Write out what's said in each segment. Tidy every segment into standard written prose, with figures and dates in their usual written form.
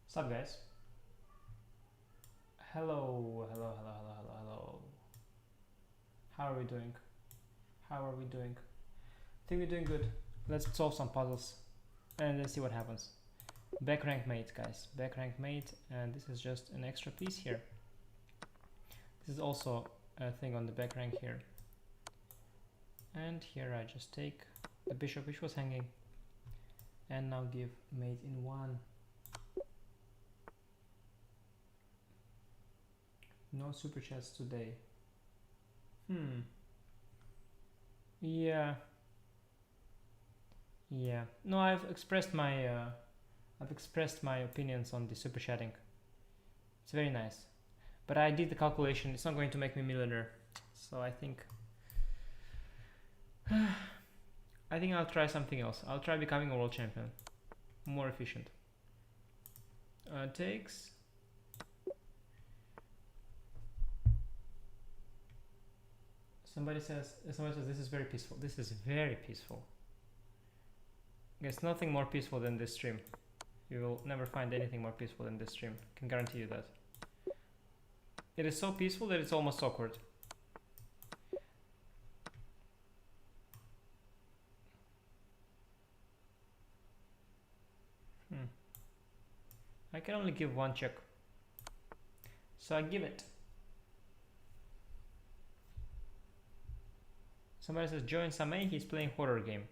What's up, guys? Hello, hello, hello, hello, hello, hello. How are we doing? How are we doing? I think we're doing good. Let's solve some puzzles and let's see what happens. Back rank mate, guys. Back rank mate, and this is just an extra piece here. This is also a thing on the back rank here. And here I just take the bishop which was hanging and now give mate in one. No super chats today. Yeah. No, I've expressed my opinions on the super chatting. It's very nice, but I did the calculation. It's not going to make me millionaire, so I think I'll try something else. I'll try becoming a world champion, more efficient. Takes. Somebody says this is very peaceful. This is very peaceful. There's nothing more peaceful than this stream. You will never find anything more peaceful than this stream. I can guarantee you that. It is so peaceful that it's almost awkward. I can only give one check. So I give it. Somebody says join Samay, he's playing horror game.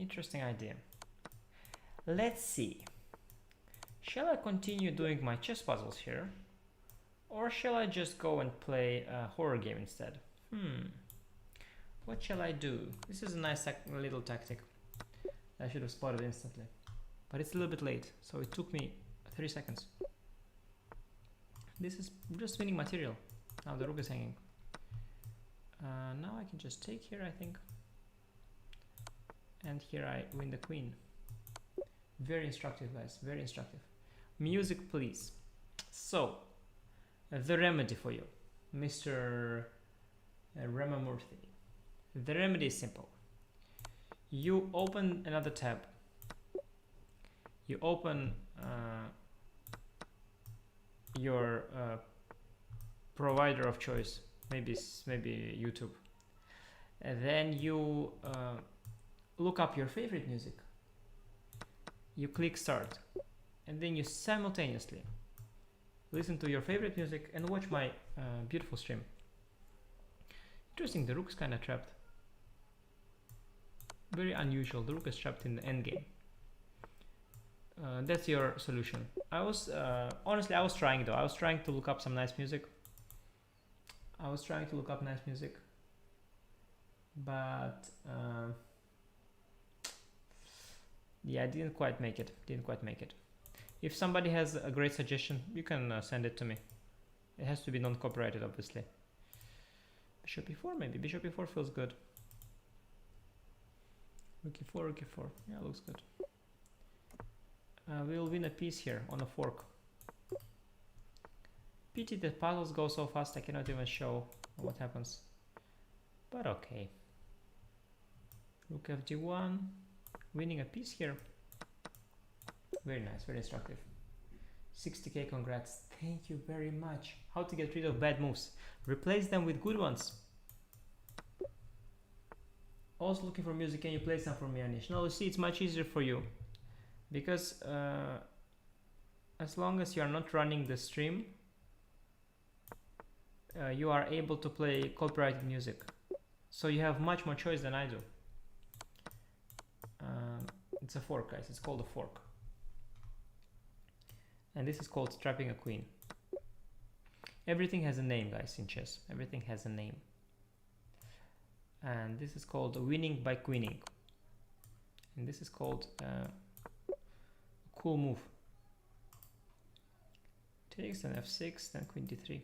Interesting idea. Let's see. Shall I continue doing my chess puzzles here? Or shall I just go and play a horror game instead? What shall I do? This is a nice little tactic. I should have spotted instantly. But it's a little bit late, so it took me 3 seconds. This is just winning material. Now the rook is hanging. Now I can just take here, I think. And here I win the queen. Very instructive, guys. Very instructive. Music, please. So, the remedy for you, Mr. Ramamurthy. The remedy is simple. You open another tab. You open your provider of choice, maybe YouTube, and then you look up your favorite music. You click start, and then you simultaneously listen to your favorite music and watch my beautiful stream. Interesting, the rook's kind of trapped. Very unusual. The rook is trapped in the endgame. That's your solution. I was honestly, I was trying though. I was trying to look up some nice music. But yeah, I didn't quite make it. If somebody has a great suggestion, you can send it to me. It has to be non-copyrighted, obviously. Bishop e4, maybe. Bishop e4 feels good. Rook e4. Yeah, looks good. We'll win a piece here on a fork. Pity that puzzles go so fast I cannot even show what happens. But okay. Rook fd1. Winning a piece here. Very nice, very instructive. 60k, congrats. Thank you very much. How to get rid of bad moves. Replace them with good ones. Also looking for music. Can you play some for me, Anish? No, you see, it's much easier for you. Because as long as you are not running the stream, you are able to play copyrighted music. So you have much more choice than I do. It's a fork, guys. It's called a fork. And this is called trapping a queen. Everything has a name, guys, in chess. Everything has a name. And this is called winning by queening. And this is called cool move. Takes, then f6, then queen d3.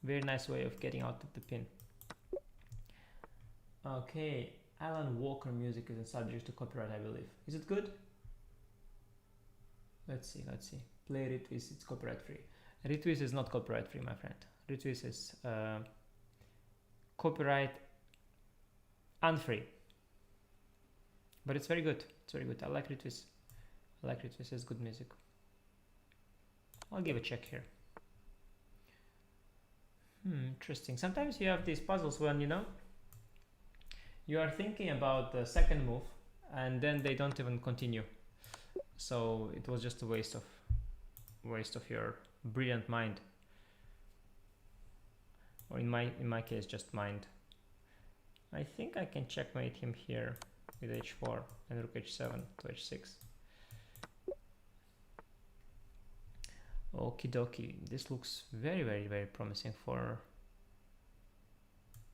Very nice way of getting out of the pin. Okay, Alan Walker music isn't subject to copyright, I believe. Is it good? Let's see. Play Retwist, it's copyright free. Retwist is not copyright free, my friend. Retwist is copyright unfree. but it's very good. It's very good. I like retwist. I like retwist. It's good music. I'll give a check here. Interesting. Sometimes you have these puzzles when, you know, you are thinking about the second move and then they don't even continue. So it was just a waste of your brilliant mind. Or in my case, just mind. I think I can checkmate him here with h4 and rook h7 to h6. Okie dokie. This looks very, very, very promising for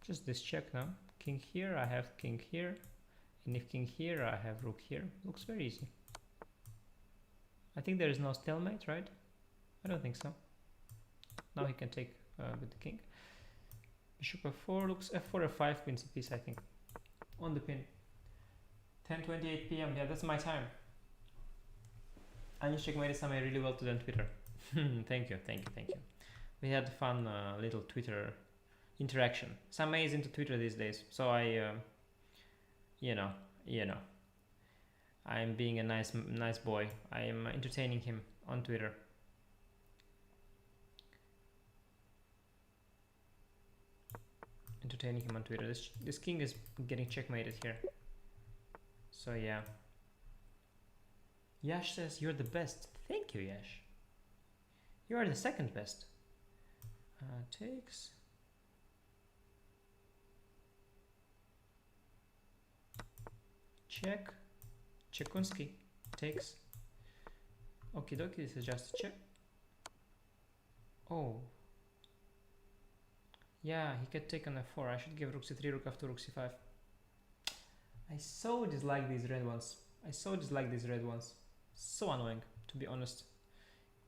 just this check now. King here, I have king here. And if king here, I have rook here. Looks very easy. I think there is no stalemate, right? I don't think so. Now he can take with the king. Bishop f4 looks f4 f5 wins a piece, I think. On the pin. 10:28 p.m. Yeah, that's my time. I just checkmated somebody really well today on Twitter. Thank you. We had fun little Twitter interaction. Samay is into Twitter these days, so I, you know, I'm being a nice boy. I am entertaining him on Twitter. This king is getting checkmated here. So yeah. Yash says you're the best. Thank you, Yash. You are the second best. Takes. Check. Chekunski. Takes. Okie dokie, this is just a check. Oh. Yeah, he can take on f4. I should give rook c3, rook f2, rook c5. I so dislike these red ones. So annoying, to be honest.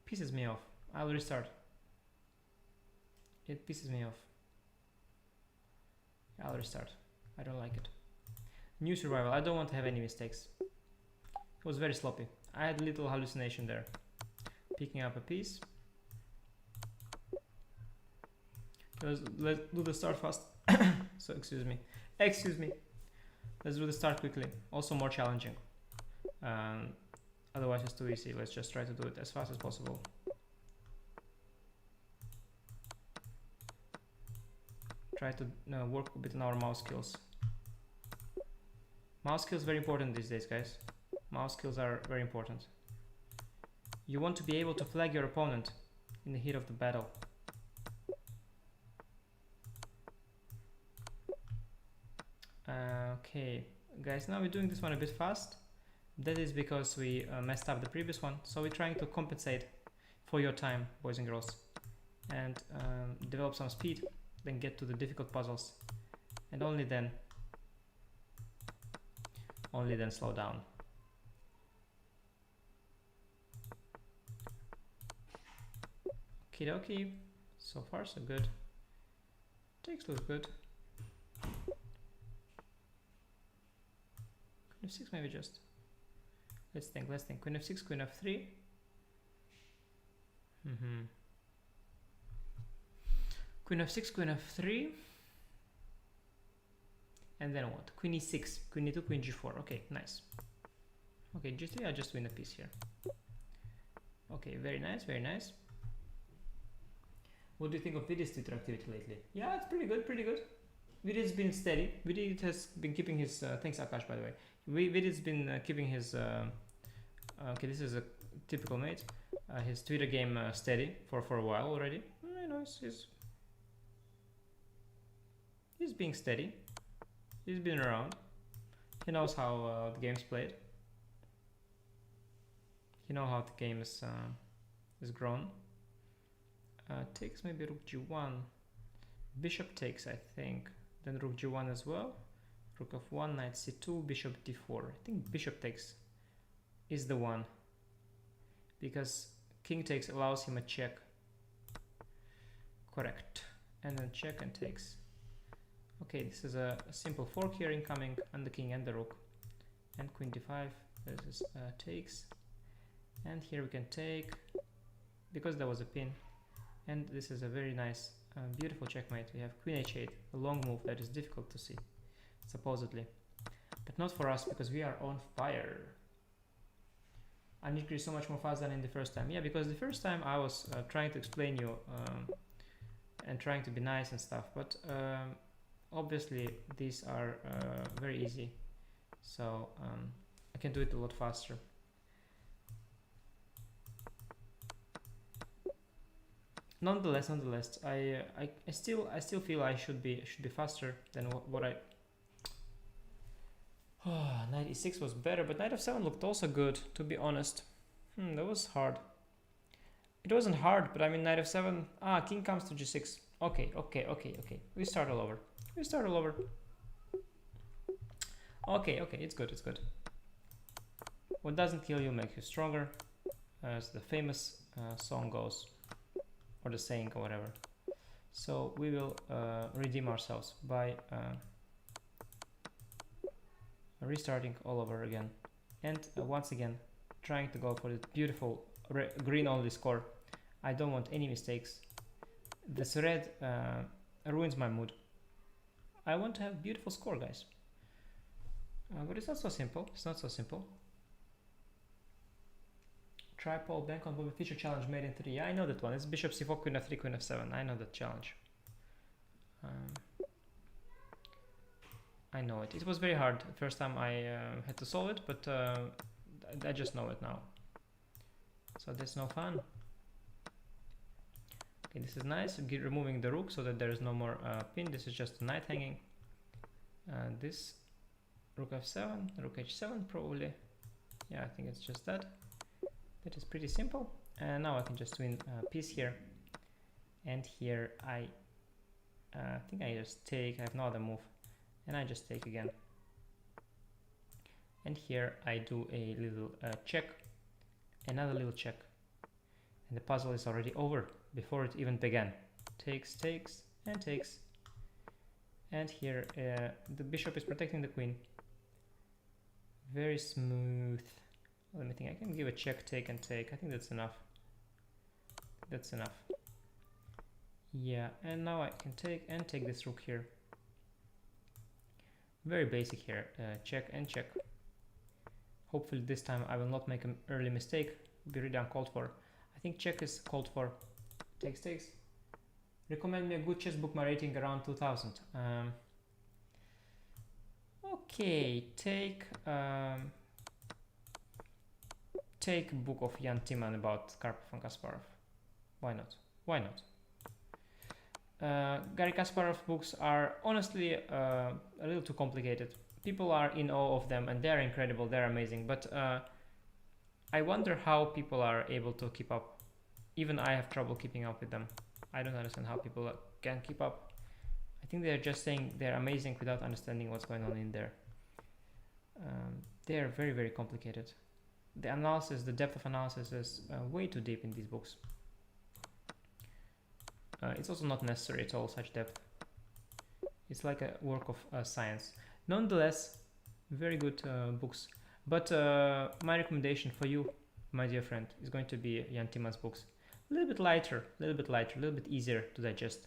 Pisses me off. I'll restart. It pisses me off. I'll restart. I don't like it. New survival. I don't want to have any mistakes. It was very sloppy. I had a little hallucination there. Picking up a piece. Let's do the start fast. So excuse me. Let's do the start quickly. Also more challenging. Otherwise it's too easy. Let's just try to do it as fast as possible. Try to work a bit on our mouse skills. Mouse skills very important these days, guys. Mouse skills are very important. You want to be able to flag your opponent in the heat of the battle. Okay, guys, now we're doing this one a bit fast. That is because we messed up the previous one. So we're trying to compensate for your time, boys and girls, and develop some speed, then get to the difficult puzzles, and only then slow down. Okie dokie, so far so good. Takes looks good. Queen f6 maybe just. Let's think. Queen f6, queen f3. Queen f6, queen f3. And then what? Queen e6, queen e2, queen g4. Okay, nice. Okay, g3, I'll just win a piece here. Okay, very nice, very nice. What do you think of Vidit's Twitter activity lately? Yeah, it's pretty good. Vidit's been steady. Vidit has been keeping his... thanks, Akash, by the way. Vidit's been keeping his... okay, this is a typical mate. His Twitter game steady for a while already. You know, he's being steady. He's been around. He knows how the game's played. He knows how the game is grown. Takes maybe rook g1. Bishop takes, I think. Then rook g1 as well. Rook f1, knight c2, bishop d4. I think bishop takes is the one, because king takes allows him a check. Correct. And then check and takes. Okay, this is a simple fork here incoming, and the king and the rook. And queen d5, this is takes. And here we can take, because there was a pin. And this is a very nice, beautiful checkmate. We have queen h8, a long move that is difficult to see, supposedly. but not for us because we are on fire. I need to be so much more fast than in the first time. Yeah, because the first time I was trying to explain you and trying to be nice and stuff, but obviously these are very easy, so I can do it a lot faster. Nonetheless, I still feel I should be faster than what I. Knight e6 was better, but knight f7 looked also good, to be honest. That was hard. It wasn't hard, but I mean knight f7. King comes to g6. Okay. We start all over. Okay, it's good. What doesn't kill you makes you stronger, as the famous song goes, or the saying or whatever. So we will redeem ourselves by restarting all over again, and once again trying to go for the beautiful green only score. I don't want any mistakes. This red ruins my mood. I want to have beautiful score, guys. But it's not so simple. Tripole bank on Bobby Fischer challenge made in 3. Yeah, I know that one. It's bishop c4, queen f3, queen f7. I know that challenge. I know it. It was very hard the first time I had to solve it, but I just know it now. So that's no fun. Okay, this is nice. Removing the rook so that there is no more pin. This is just a knight hanging. This rook f7, rook h7 probably. Yeah, I think it's just that. That is pretty simple. And now I can just win a piece here. And here I think I just take. I have no other move. And I just take again. And here I do a little check, another little check, and the puzzle is already over before it even began. Takes, and takes. And here the bishop is protecting the queen. Very smooth. Let me think. I can give a check, take, and take. I think that's enough. Yeah, and now I can take and take this rook here. Very basic here, check and check. Hopefully this time I will not make an early mistake. Be really uncalled for. I think check is called for. Takes. Recommend me a good chess book. My rating around 2000. Okay, take book of Jan Timman about Karpov and Kasparov. Why not? Garry Kasparov books are honestly a little too complicated. People are in awe of them and they're incredible, they're amazing, but I wonder how people are able to keep up. Even I have trouble keeping up with them. I don't understand how people can keep up. I think they're just saying they're amazing without understanding what's going on in there. They're very, very complicated. The analysis, the depth of analysis is way too deep in these books. It's also not necessary at all, such depth. It's like a work of science. Nonetheless, very good books. But my recommendation for you, my dear friend, is going to be Jan Timman's books. A little bit lighter, a little bit easier to digest.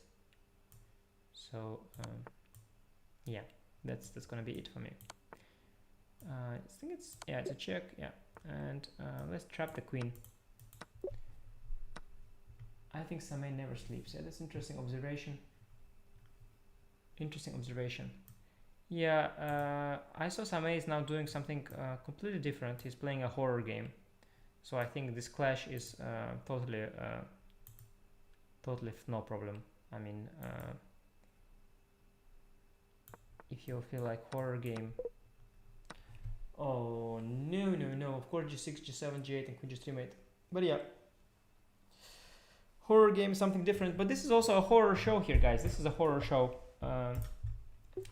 So yeah, that's gonna be it for me. I think it's a check, yeah. And let's trap the queen. I think Samay never sleeps. Yeah, that's interesting observation. Yeah, I saw Samay is now doing something completely different. He's playing a horror game. So I think this clash is totally no problem. I mean, if you feel like horror game. Oh, no. Of course, g6, g7, g8, and queen g3 mate. But yeah. Horror game is something different, but this is also a horror show here, guys. This is a horror show.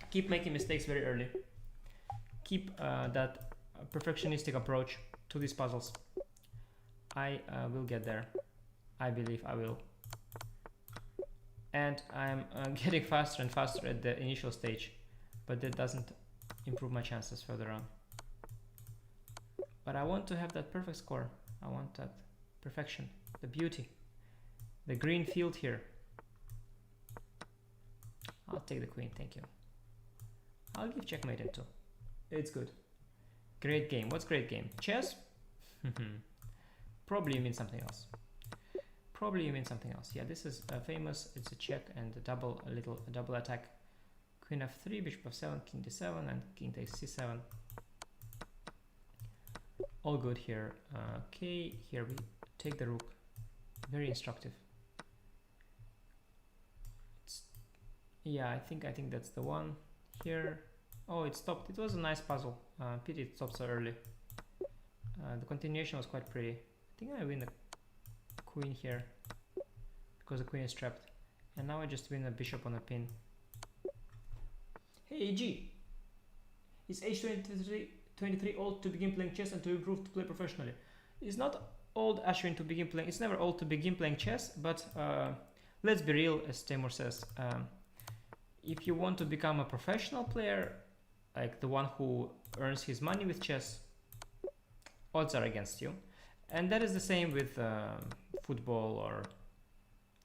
Keep making mistakes very early. Keep that perfectionistic approach to these puzzles. I will get there. I believe I will. And I'm getting faster and faster at the initial stage, but that doesn't improve my chances further on. But I want to have that perfect score. I want that perfection, the beauty. The green field here. I'll take the queen, thank you. I'll give checkmate in 2. It's good. Great game. What's great game? Chess? Probably you mean something else. Probably you mean something else. Yeah, this is famous. It's a check and a double attack. Queen f3, bishop f7, king d7, and king takes c7. All good here. Okay, here we take the rook. Very instructive. Yeah, I think that's the one here. Oh, it stopped. It was a nice puzzle. Pity it stopped so early. The continuation was quite pretty. I think I win the queen here because the queen is trapped, and now I just win a bishop on a pin. Hey G, is age 23 old to begin playing chess and to improve to play professionally? It's not old, Ashwin, to begin playing. It's never old to begin playing chess, but let's be real, as Timur says. If you want to become a professional player, like the one who earns his money with chess, odds are against you. And that is the same with football or,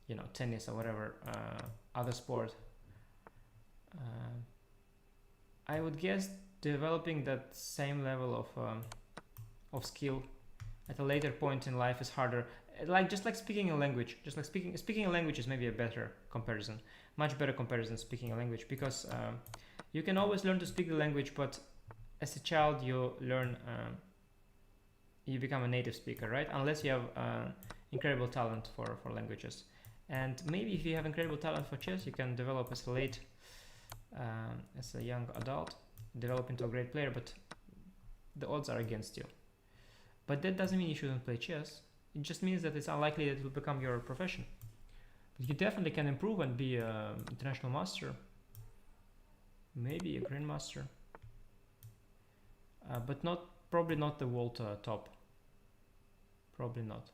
you know, tennis or whatever other sport. I would guess developing that same level of skill at a later point in life is harder. Just like speaking a language, just like speaking a language is maybe a better comparison, much better comparison speaking a language, because you can always learn to speak the language, but as a child you learn, you become a native speaker, right? Unless you have incredible talent for languages. And maybe if you have incredible talent for chess, you can develop as a young adult, develop into a great player, but the odds are against you. But that doesn't mean you shouldn't play chess. It just means that it's unlikely that it will become your profession. But you definitely can improve and be an international master, maybe a grandmaster, but probably not the world top. Probably not.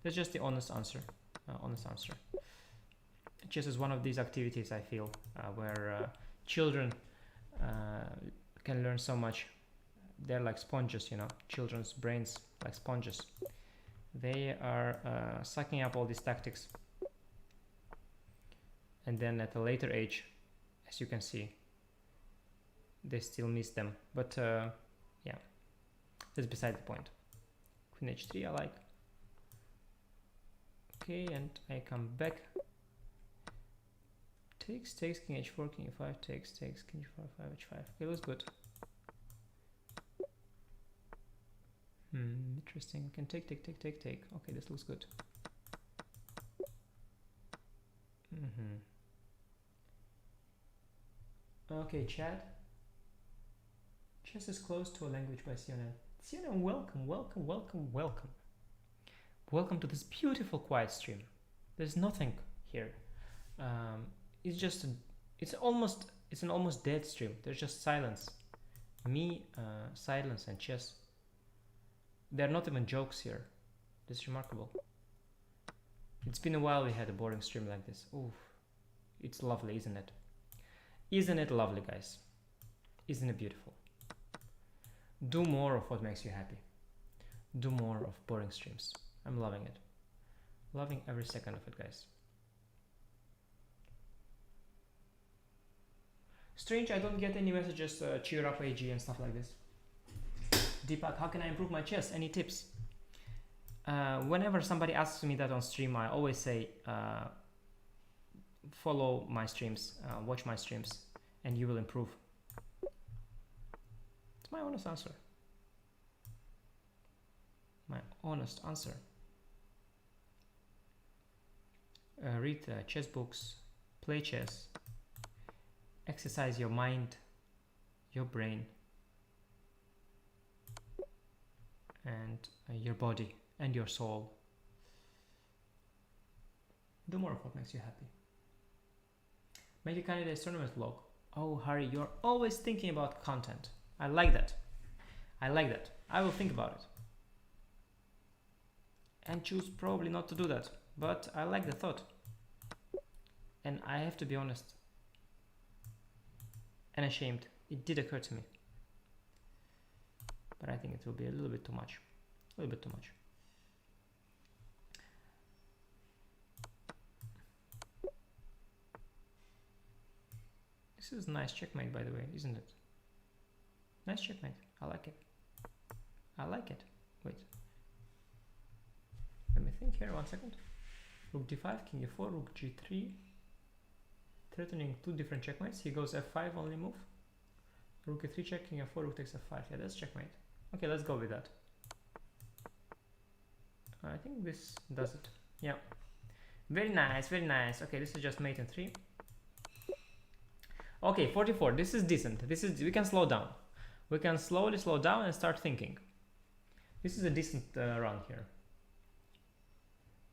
That's just the honest answer. Chess is one of these activities, I feel, where children can learn so much. They're like sponges, you know, children's brains like sponges. They are sucking up all these tactics, and then at a later age, as you can see, they still miss them. But yeah, that's beside the point. Queen h3 I like. Okay, and I come back. Takes, king h4, king e5, takes, king h4, 5 h5. Okay, looks good. Interesting. Can take. Okay, this looks good. Okay, chat. Chess is close to a language by CNN. CNN, welcome. Welcome to this beautiful quiet stream. There's nothing here. It's just it's an almost dead stream. There's just silence. Me, silence, and chess. There are not even jokes here. This is remarkable. It's been a while we had a boring stream like this. Oof. It's lovely, isn't it? Isn't it lovely, guys? Isn't it beautiful? Do more of what makes you happy. Do more of boring streams. I'm loving it. Loving every second of it, guys. Strange, I don't get any messages, cheer up AG and stuff like this. Deepak, how can I improve my chess? Any tips? Whenever somebody asks me that on stream, I always say, follow my streams, watch my streams, and you will improve. It's my honest answer. My honest answer. Read chess books, play chess, exercise your mind, your brain, and your body and your soul. Do more of what makes you happy. Make a candidate's tournament vlog. Oh, Harry, you're always thinking about content. I like that. I will think about it. And choose probably not to do that. But I like the thought. And I have to be honest and ashamed. It did occur to me. But I think it will be a little bit too much. A little bit too much. This is a nice checkmate, by the way, isn't it? Nice checkmate. I like it. I like it. Wait. Let me think here, 1 second. Rook d5, king e4, rook g3. Threatening 2 different checkmates. He goes f5 only move. Rook e3 check, king f4, rook takes f5. Yeah, that's checkmate. Okay, let's go with that. I think this does it. Yeah. Very nice, very nice. Okay, this is just mate in 3. Okay, 44. This is decent. This is, we can slow down. We can slowly slow down and start thinking. This is a decent run here.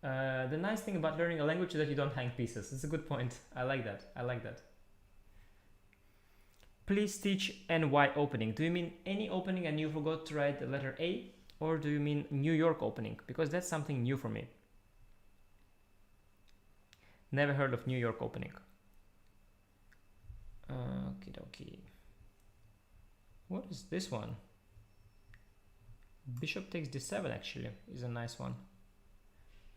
The nice thing about learning a language is that you don't hang pieces. It's a good point. I like that. I like that. Please teach NY opening. Do you mean any opening and you forgot to write the letter A? Or do you mean New York opening? Because that's something new for me. Never heard of New York opening. Okie dokie. What is this one? Bishop takes d7 actually is a nice one.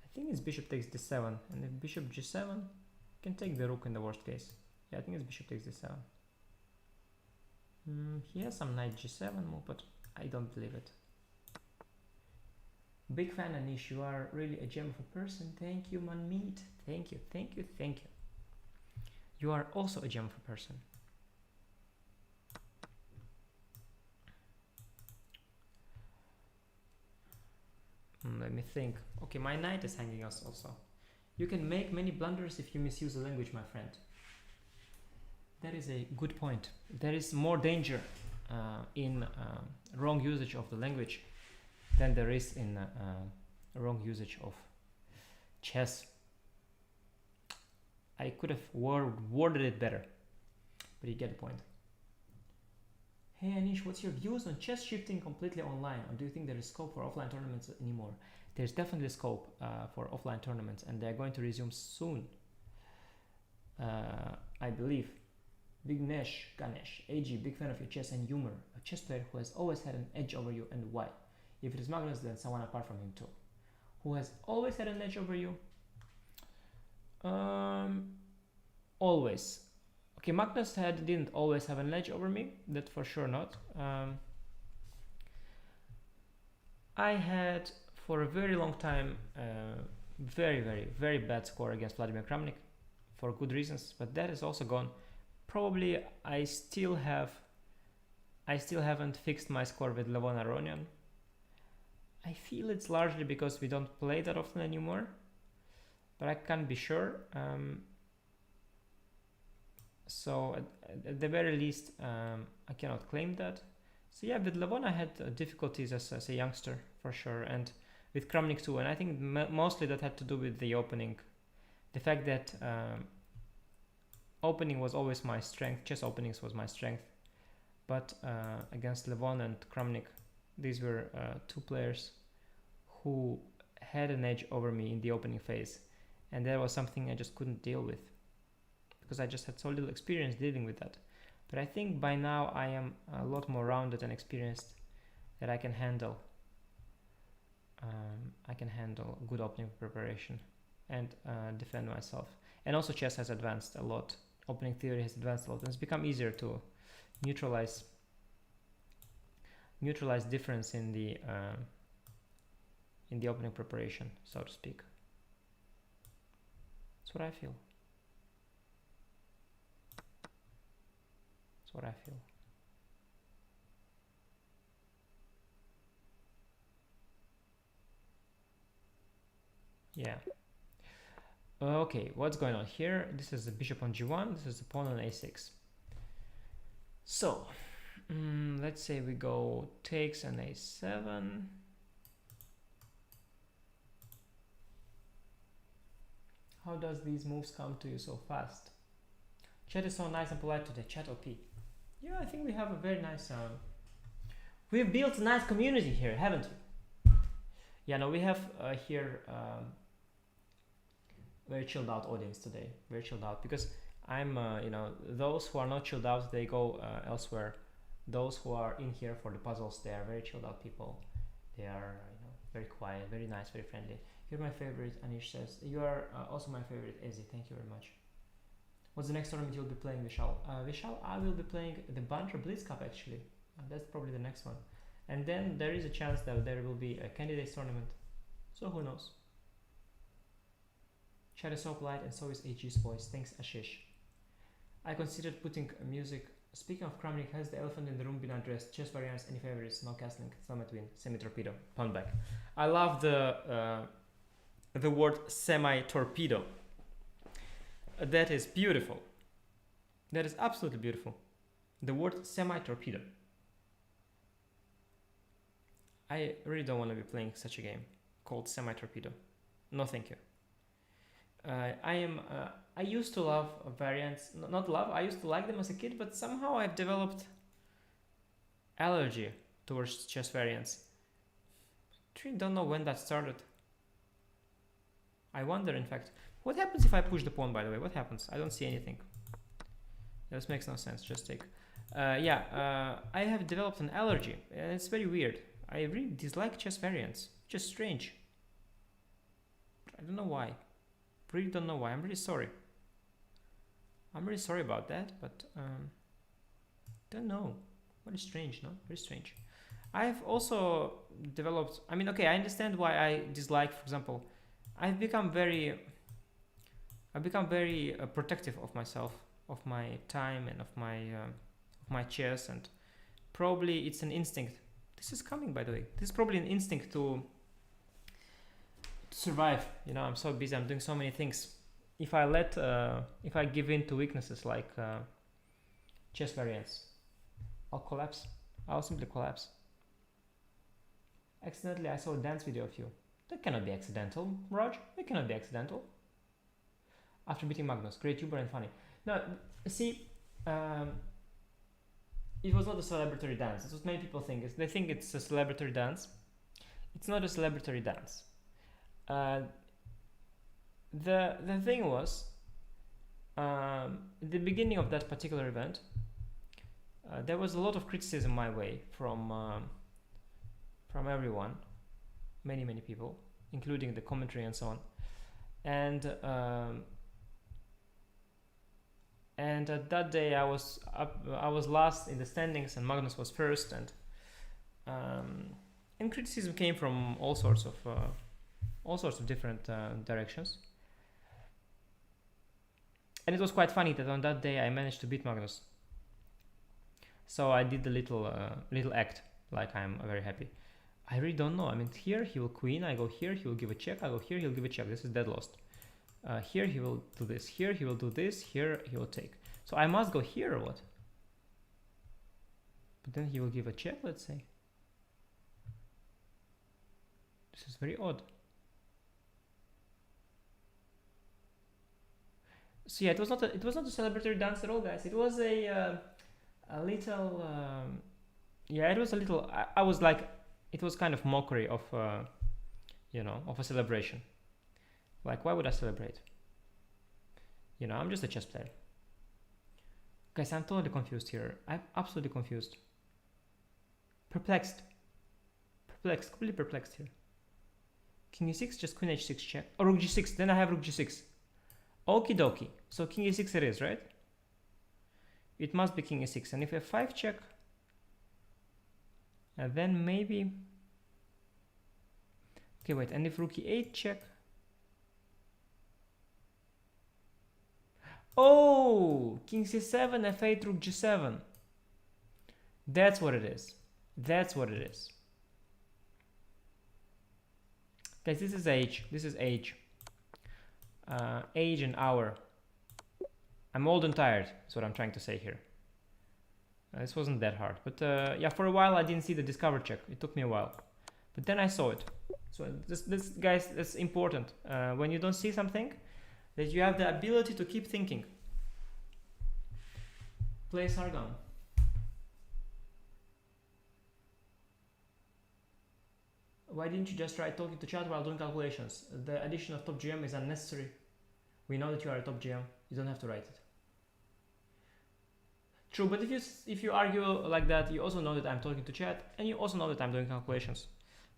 I think it's bishop takes d7, and if bishop g7, you can take the rook in the worst case. Yeah, I think it's bishop takes d7. He has some knight g7 move, but I don't believe it. Big fan, Anish. You are really a gem of a person. Thank you, Manmeet. Thank you, thank you, thank you. You are also a gem of a person. Let me think. Okay, my knight is hanging us also. You can make many blunders if you misuse the language, my friend. That is a good point. There is more danger in wrong usage of the language than there is in wrong usage of chess. I could have worded it better, but you get the point. Hey Anish, what's your views on chess shifting completely online, or do you think there is scope for offline tournaments anymore? There's definitely scope for offline tournaments, and they're going to resume soon. I believe. Big Ganesh, AG, big fan of your chess and humor. A chess player who has always had an edge over you, and why? If it is Magnus, then someone apart from him too. Who has always had an edge over you? Always. Okay, Magnus didn't always have an edge over me, that for sure not. I had for a very long time very bad score against Vladimir Kramnik for good reasons, but that is also gone. Probably I still haven't fixed my score with Levon Aronian. I feel it's largely because we don't play that often anymore, but I can't be sure. So at the very least, I cannot claim that. So yeah, with Levon I had difficulties as a youngster for sure, and with Kramnik too. And I think mostly that had to do with the opening, the fact that opening was always my strength. Chess openings was my strength, but against Levon and Kramnik, these were two players who had an edge over me in the opening phase, and that was something I just couldn't deal with, because I just had so little experience dealing with that. But I think by now I am a lot more rounded and experienced that I can handle good opening preparation and defend myself. And also chess has advanced a lot. Opening theory has advanced a lot, and it's become easier to neutralize difference in the opening preparation, so to speak. That's what I feel. That's what I feel. Yeah. Okay, what's going on here? This is the bishop on g1, this is the pawn on a6. So, let's say we go takes on a7. How does these moves come to you so fast? Chat is so nice and polite today. Chat OP. Yeah, I think we have a very nice... we've built a nice community here, haven't we? Yeah, no, we have here... very chilled out audience today, very chilled out, because I'm you know, those who are not chilled out, they go elsewhere. Those who are in here for the puzzles, they are very chilled out people. They are, you know, very quiet, very nice, very friendly. You're my favorite, Anish says. You are also my favorite, Ezi. Thank you very much. What's the next tournament you'll be playing, Vishal? Vishal, I will be playing the Banter Blitz Cup actually. That's probably the next one. And then there is a chance that there will be a candidates tournament. So who knows? Chat is so polite and so is AG's voice. Thanks, Ashish. I considered putting music. Speaking of Kramnik, has the elephant in the room been addressed? Chess variants, any favorites? No castling, Summit win, semi-torpedo, pound back. I love the word semi-torpedo. That is beautiful. That is absolutely beautiful. The word semi-torpedo. I really don't want to be playing such a game called semi-torpedo. No, thank you. I used to love variants, not love, I used to like them as a kid, but somehow I've developed allergy towards chess variants. I really don't know when that started. I wonder, in fact, what happens if I push the pawn, by the way? What happens? I don't see anything. This makes no sense, just take. I have developed an allergy, and it's very weird. I really dislike chess variants, just strange. I don't know why. Really don't know why. I'm really sorry. I'm really sorry about that, but don't know. Very strange, no? Very strange. I've also developed. I mean, okay, I understand why I dislike. For example, I've become very protective of myself, of my time, and of my chess, and probably it's an instinct. This is coming, by the way. This is probably an instinct to survive. You know, I'm so busy, I'm doing so many things. If I give in to weaknesses like chess variants, I'll collapse. I'll simply collapse. Accidentally, I saw a dance video of you. That cannot be accidental, Raj. That cannot be accidental. After meeting Magnus, great YouTuber and funny. Now, see, it was not a celebratory dance. That's what many people think. They think it's a celebratory dance. It's not a celebratory dance. The thing was, at the beginning of that particular event, there was a lot of criticism my way from everyone, many people, including the commentary and so on, and that day I was last in the standings and Magnus was first, and criticism came from all sorts of different directions. And it was quite funny that on that day I managed to beat Magnus. So I did the little act, like I'm very happy. I really don't know. I mean, here he will queen, I go here, he will give a check, I go here, he'll give a check. This is dead lost. Here he will do this, here he will do this, here he will take. So I must go here or what? But then he will give a check, let's say. This is very odd. So yeah, it was not a celebratory dance at all, guys. It was a little it was a little. I was like, it was kind of mockery of of a celebration. Like, why would I celebrate? You know, I'm just a chess player. Guys, I'm totally confused here. I'm absolutely confused. Perplexed, completely perplexed here. King e6, just queen h6 check. Or rook g6, then I have rook g6. Okie dokie. So king e6 it is, right? It must be king e6. And if f5 check, and then maybe... Okay, wait. And if rook e8 check... Oh! King c7, f8, rook g7. That's what it is. That's what it is. Guys, this is age. This is age. Age and hour. I'm old and tired. That's what I'm trying to say here. This wasn't that hard, but yeah, for a while I didn't see the discover check. It took me a while, but then I saw it. So this guys, that's important. When you don't see something, that you have the ability to keep thinking. Play Sargon. Why didn't you just try talking to chat while doing calculations? The addition of top GM is unnecessary. We know that you are a top GM. You don't have to write it. True, but if you argue like that, you also know that I'm talking to chat, and you also know that I'm doing calculations.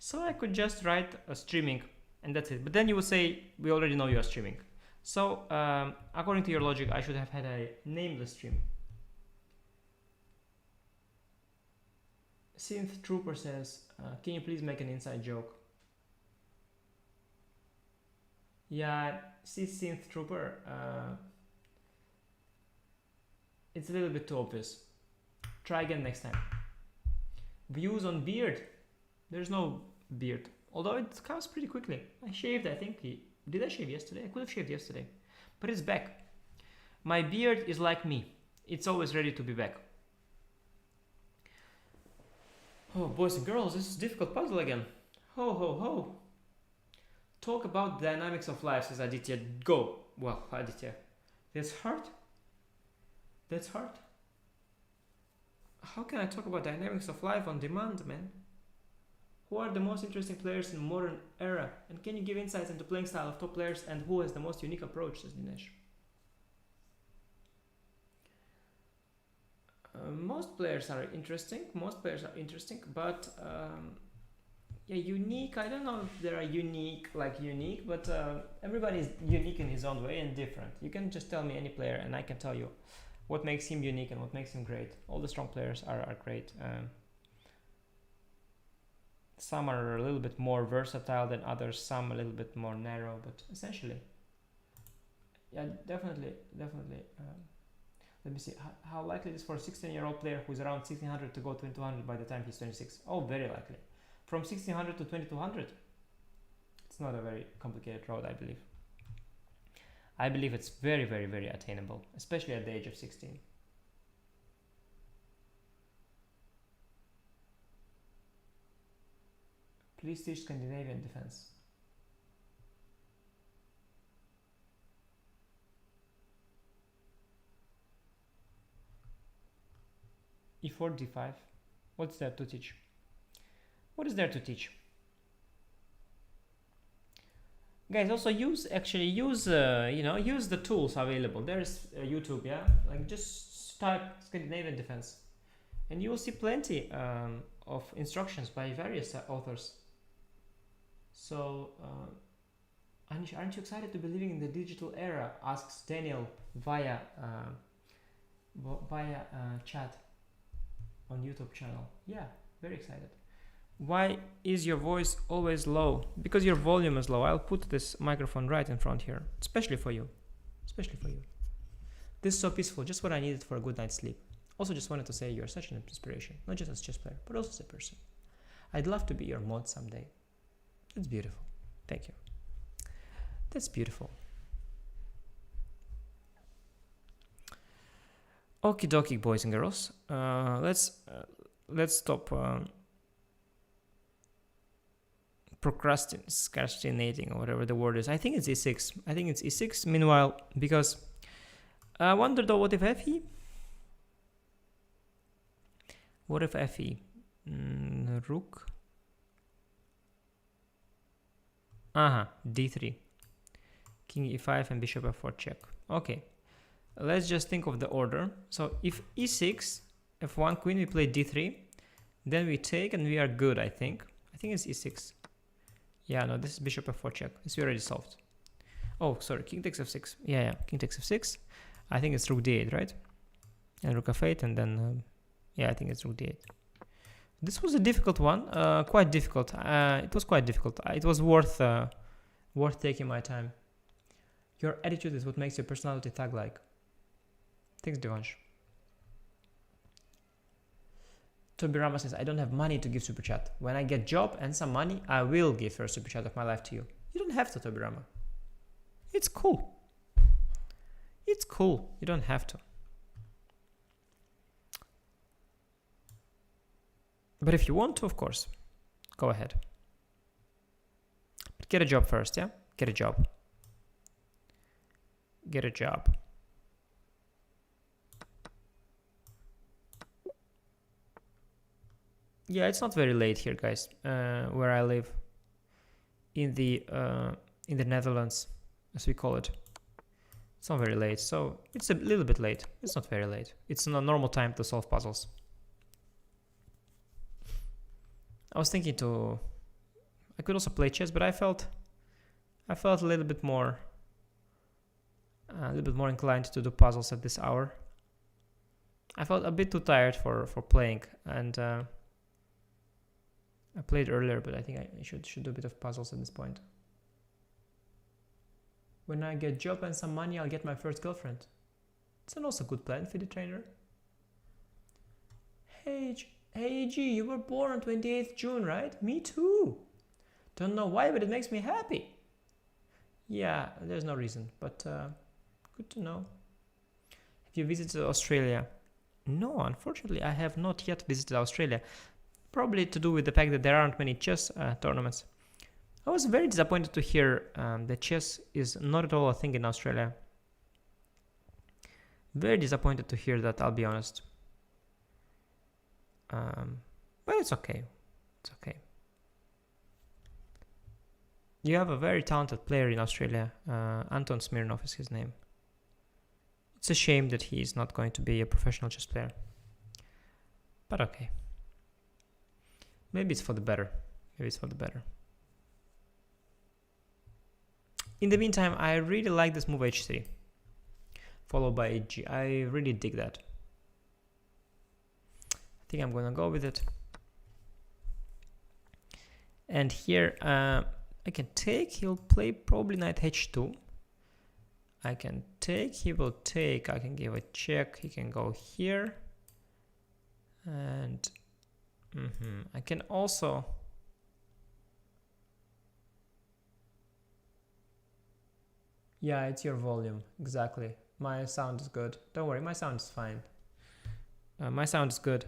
So I could just write a streaming, and that's it. But then you would say, we already know you are streaming. So according to your logic, I should have had a nameless stream. Synth Trooper says, can you please make an inside joke? Yeah, see Synth Trooper, it's a little bit too obvious. Try again next time. Views on beard. There's no beard, although it comes pretty quickly. I shaved, I think. Did I shave yesterday? I could have shaved yesterday, but it's back. My beard is like me. It's always ready to be back. Oh, boys and girls, this is a difficult puzzle again. Ho, ho, ho. Talk about dynamics of life, says Aditya. Go. Well, Aditya, that's hard. That's hard. How can I talk about dynamics of life on demand, man? Who are the most interesting players in modern era? And can you give insights into playing style of top players and who has the most unique approach, says Dinesh. Most players are interesting. But yeah, unique. I don't know if there are unique, but everybody is unique in his own way and different. You can just tell me any player, and I can tell you what makes him unique and what makes him great. All the strong players are great. Some are a little bit more versatile than others. Some a little bit more narrow, but essentially, yeah, definitely. Let me see, how likely it is for a 16-year-old player who is around 1600 to go 2200 by the time he's 26? Oh, very likely. From 1600 to 2200, it's not a very complicated road, I believe. I believe it's very, very, very attainable, especially at the age of 16. Please teach Scandinavian defense. E4, D5. What's there to teach? What is there to teach? Guys, also use the tools available. There's YouTube, yeah? Like just type Scandinavian defense and you will see plenty of instructions by various authors. So, aren't you excited to be living in the digital era? Asks Daniel via chat on YouTube channel. Yeah, very excited. Why is your voice always low? Because your volume is low. I'll put this microphone right in front here, especially for you. This is so peaceful, just what I needed for a good night's sleep. Also just wanted to say you're such an inspiration, not just as a chess player, but also as a person. I'd love to be your mod someday. That's beautiful. Thank you. That's beautiful. Okie dokie, boys and girls. Let's stop procrastinating or whatever the word is. I think it's e6. Meanwhile, because I wonder though, what if FE? What if FE? Rook. D3. King e5 and bishop f4 check. Okay. Let's just think of the order. So if e6, f1 queen, we play d3, then we take and we are good, I think. I think it's e6. Yeah, no, this is bishop f4 check. This we already solved. Oh, sorry, king takes f6. Yeah, king takes f6. I think it's rook d8, right? And rook f8, and then, yeah, I think it's rook d8. This was a difficult one, quite difficult. It was quite difficult. It was worth taking my time. Your attitude is what makes your personality thug-like. Thanks, Drawish. Toby Rama says, I don't have money to give super chat. When I get job and some money, I will give first super chat of my life to you. You don't have to, Toby Rama. It's cool. It's cool. You don't have to. But if you want to, of course, go ahead. But get a job first, yeah? Get a job. Get a job. Yeah, it's not very late here, guys, where I live. In the Netherlands, as we call it. It's not very late, so it's a little bit late. It's not very late. It's not normal time to solve puzzles. I was thinking I could also play chess, but I felt a little bit more inclined to do puzzles at this hour. I felt a bit too tired for playing, and I played earlier, but I think I should do a bit of puzzles at this point. When I get job and some money, I'll get my first girlfriend. It's an also good plan for the trainer. Hey G, you were born on 28th June, right? Me too. Don't know why, but it makes me happy. Yeah, there's no reason, but good to know. Have you visited Australia? No, unfortunately, I have not yet visited Australia. Probably to do with the fact that there aren't many chess tournaments. I was very disappointed to hear that chess is not at all a thing in Australia. Very disappointed to hear that, I'll be honest. But it's okay. It's okay. You have a very talented player in Australia. Anton Smirnov is his name. It's a shame that he is not going to be a professional chess player. But okay. Maybe it's for the better. Maybe it's for the better. In the meantime, I really like this move h3. Followed by hg. I really dig that. I think I'm gonna go with it. And here I can take, he'll play probably knight h2. I can take, he will take, I can give a check, he can go here. And I can also yeah, it's your volume, exactly. My sound is good. Don't worry, my sound is fine. My sound is good.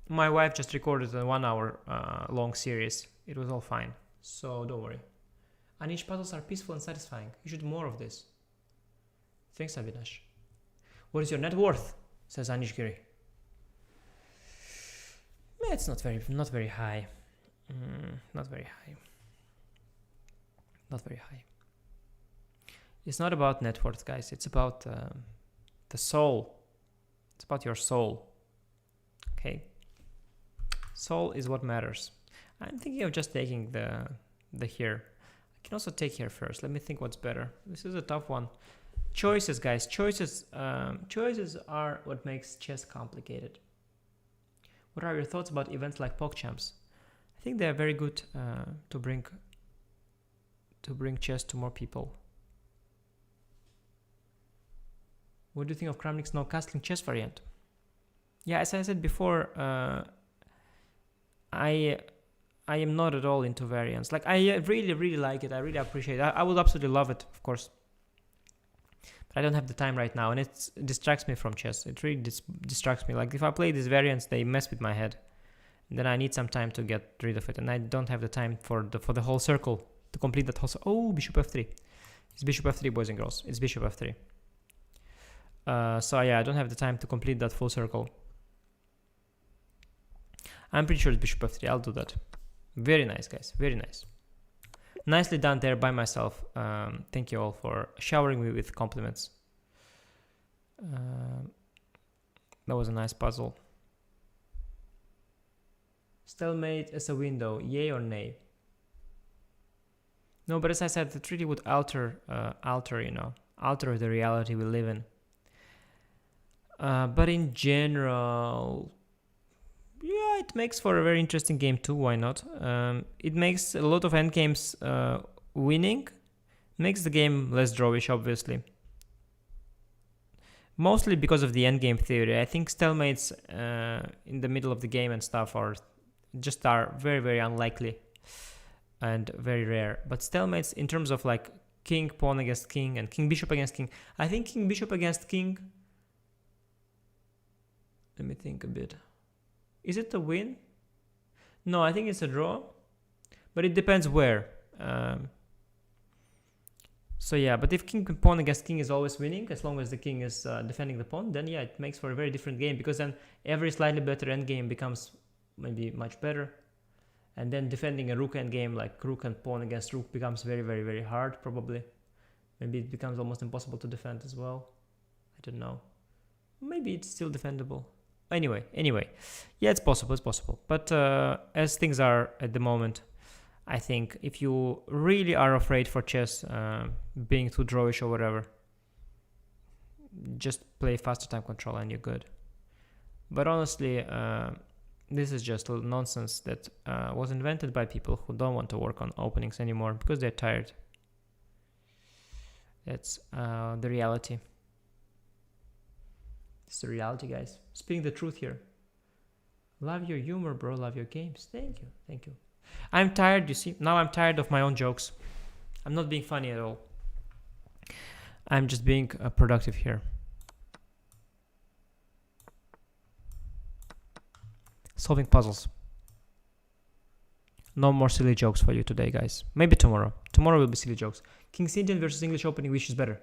My wife just recorded a 1 hour long series. It was all fine, so don't worry. Anish, puzzles are peaceful and satisfying. You should do more of this. Thanks, Avinash. What is your net worth? Says Anish Giri. It's not very high. Not very high. Not very high. It's not about net worth, guys. It's about the soul. It's about your soul. Okay. Soul is what matters. I'm thinking of just taking the here. I can also take here first. Let me think what's better. This is a tough one. Choices, guys. Choices are what makes chess complicated. What are your thoughts about events like Pogchamps? I think they are very good to bring chess to more people. What do you think of Kramnik's no castling chess variant? Yeah, as I said before, I am not at all into variants. Like, I really like it. I really appreciate it. I would absolutely love it, of course. But I don't have the time right now, and it distracts me from chess. It really distracts me. Like, if I play these variants, they mess with my head. And then I need some time to get rid of it, and I don't have the time for the whole circle to complete that whole circle. Oh, bishop f3. It's bishop f3, boys and girls. It's bishop f3. So yeah, I don't have the time to complete that full circle. I'm pretty sure it's bishop f3. I'll do that. Very nice, guys. Very nice. Nicely done there by myself. Thank you all for showering me with compliments. That was a nice puzzle. Stalemate as a window, yay or nay? No, but as I said, the treaty would alter the reality we live in. But in general, yeah, it makes for a very interesting game too. Why not? It makes a lot of endgames winning. Makes the game less drawish, obviously. Mostly because of the endgame theory. I think stalemates in the middle of the game and stuff are very, very unlikely and very rare. But stalemates in terms of like king, pawn against king, and king, bishop against king. I think king, bishop against king. Let me think a bit. Is it a win? No, I think it's a draw. But it depends where. So yeah, but if king pawn against king is always winning, as long as the king is defending the pawn, then yeah, it makes for a very different game, because then every slightly better endgame becomes maybe much better. And then defending a rook endgame, like rook and pawn against rook, becomes very, very, very hard, probably. Maybe it becomes almost impossible to defend as well. I don't know. Maybe it's still defendable. Anyway, yeah, it's possible. But as things are at the moment, I think if you really are afraid for chess being too drawish or whatever, just play faster time control and you're good. But honestly, This is just nonsense that was invented by people who don't want to work on openings anymore because they're tired. That's the reality. It's the reality, guys. Speaking the truth here. Love your humor, bro. Love your games. Thank you. Thank you. I'm tired, you see. Now I'm tired of my own jokes. I'm not being funny at all. I'm just being productive here. Solving puzzles. No more silly jokes for you today, guys. Maybe tomorrow. Tomorrow will be silly jokes. King's Indian versus English opening, which is better?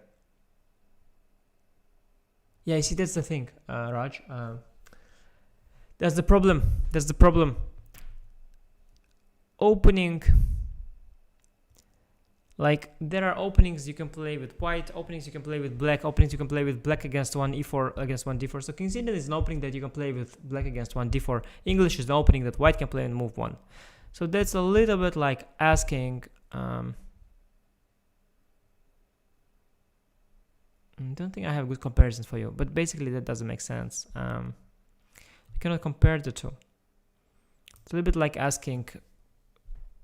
Yeah, you see, that's the thing, Raj. That's the problem. That's the problem. Opening, like there are openings you can play with white, openings you can play with black, openings you can play with black against one e4 against one d4. So King's Indian is an opening that you can play with black against one d4. English is the opening that white can play and move one. So that's a little bit like asking. I don't think I have good comparisons for you, but basically that doesn't make sense. You cannot compare the two. It's a little bit like asking,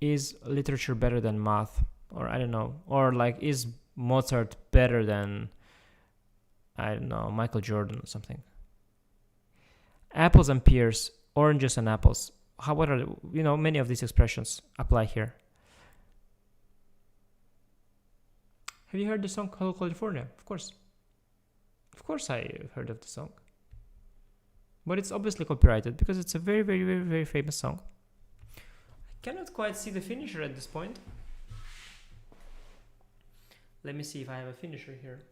is literature better than math? Or I don't know. Or like, is Mozart better than, I don't know, Michael Jordan or something? Apples and pears, oranges and apples. What are, you know, many of these expressions apply here. Have you heard the song Hello California? Of course. Of course I heard of the song. But it's obviously copyrighted because it's a very, very, very, very famous song. I cannot quite see the finisher at this point. Let me see if I have a finisher here.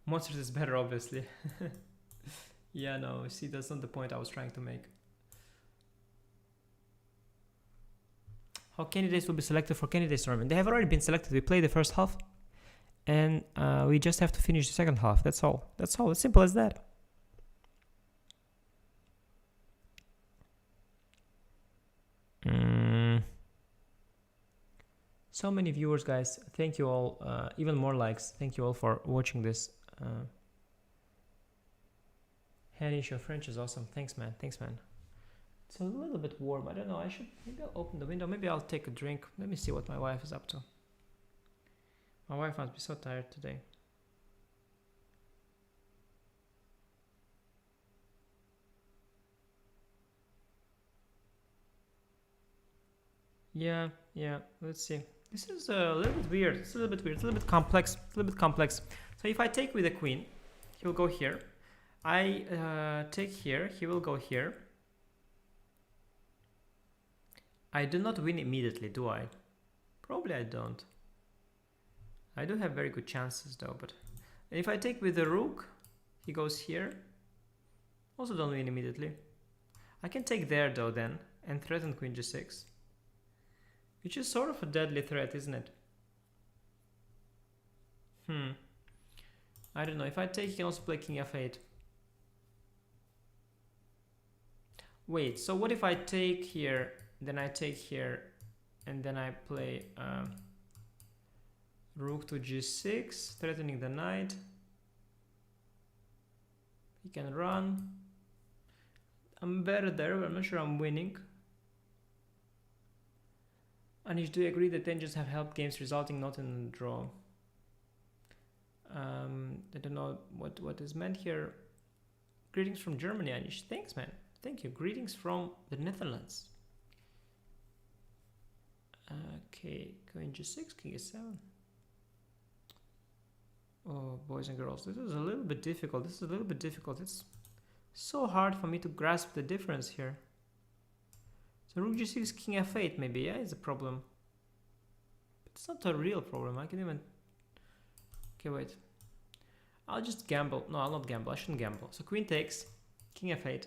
Mozart is better, obviously. Yeah, no, see, that's not the point I was trying to make. How candidates will be selected for candidates tournament? They have already been selected. We played the first half, and we just have to finish the second half. That's all. That's all. It's simple as that. So many viewers, guys. Thank you all. Even more likes. Thank you all for watching this. Hanish, your French is awesome. Thanks, man. Thanks, man. It's a little bit warm. I don't know. Maybe I'll open the window. Maybe I'll take a drink. Let me see what my wife is up to. My wife must be so tired today. Yeah. Let's see. This is a little bit weird. It's a little bit weird. It's a little bit complex. So if I take with the queen, he will go here. I take here. He will go here. I do not win immediately, do I? Probably I don't. I do have very good chances though, but if I take with the rook, he goes here. Also don't win immediately. I can take there though then and threaten queen g6. Which is sort of a deadly threat, isn't it? I don't know. If I take, he can also play king f8. Wait, so what if I take here, then I take here, and then I play rook to g6, threatening the knight. He can run. I'm better there, but I'm not sure I'm winning. Anish, do you agree that engines have helped games resulting not in a draw? I don't know what is meant here. Greetings from Germany, Anish. Thanks, man. Thank you. Greetings from the Netherlands. Okay, queen g6, king e7. Oh, boys and girls, this is a little bit difficult. It's so hard for me to grasp the difference here. So rook g6, king f8 maybe, yeah, is a problem. But it's not a real problem. I can even... Okay, wait. I'll just gamble. No, I'll not gamble. I shouldn't gamble. So queen takes, king f8.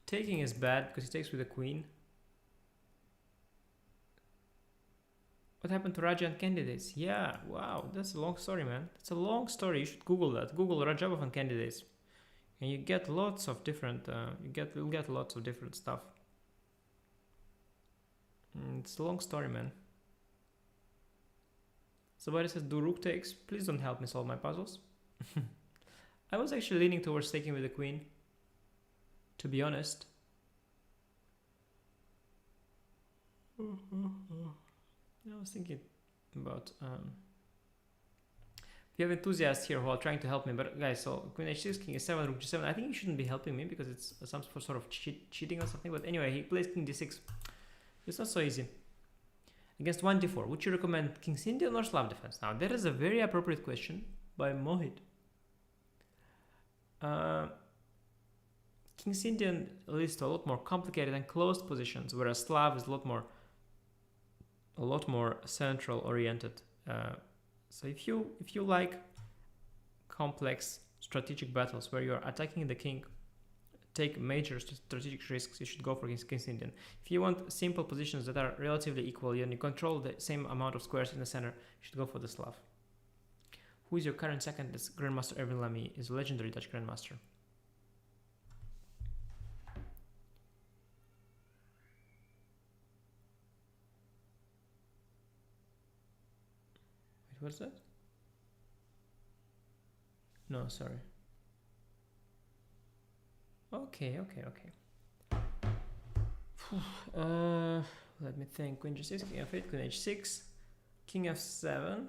Taking is bad because he takes with the queen. What happened to Raja and candidates? Yeah, wow, that's a long story, man. It's a long story. You should Google that. Google Rajabov and candidates. And you get lots of different, you'll get lots of different stuff. It's a long story, man. Somebody says, do rook takes. Please don't help me solve my puzzles. I was actually leaning towards taking with the queen, to be honest. I was thinking about we have enthusiasts here who are trying to help me, but guys, so queen h6, king s7, rook g7. I think you shouldn't be helping me because it's some sort of cheating or something. But anyway, he plays king d6. It's not so easy. Against 1d4, would you recommend King's Indian or Slav defense? Now, that is a very appropriate question by Mohit. King's Indian leads to a lot more complicated and closed positions, whereas Slav is a lot more central oriented. So if you like complex strategic battles where you're attacking the king, take major strategic risks, you should go for King's Indian. If you want simple positions that are relatively equal and you control the same amount of squares in the center, you should go for the Slav. Who is your current second? This Grandmaster Erwin Lamy is a legendary Dutch Grandmaster. Wait, what's that? No, sorry. Okay. Let me think. Queen g6, king f8, queen h6, king f7,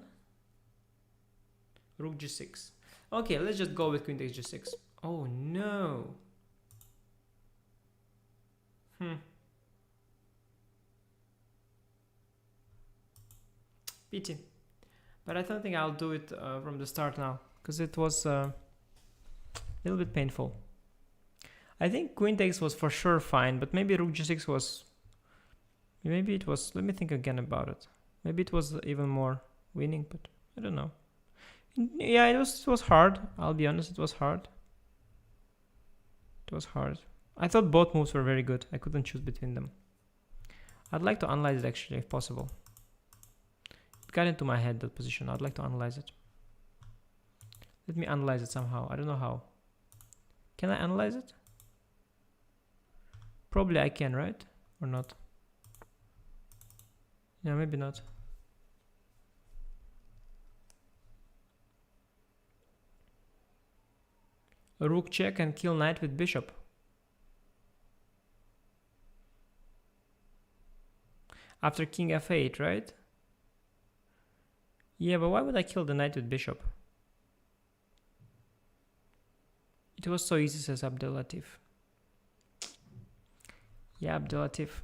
rook g6. Okay, let's just go with queen takes g6. Oh no. Pity. But I don't think I'll do it from the start now, because it was a little bit painful. I think queen takes was for sure fine, but maybe rook g6 was... Maybe it was... Let me think again about it. Maybe it was even more winning, but I don't know. Yeah, it was hard. I'll be honest, it was hard. It was hard. I thought both moves were very good. I couldn't choose between them. I'd like to analyze it actually, if possible. It got into my head, that position. I'd like to analyze it. Let me analyze it somehow. I don't know how. Can I analyze it? Probably I can, right? Or not? Yeah, maybe not. A rook check and kill knight with bishop. After king f8, right? Yeah, but why would I kill the knight with bishop? It was so easy, says Abdelatif. Yeah, Abdelatif.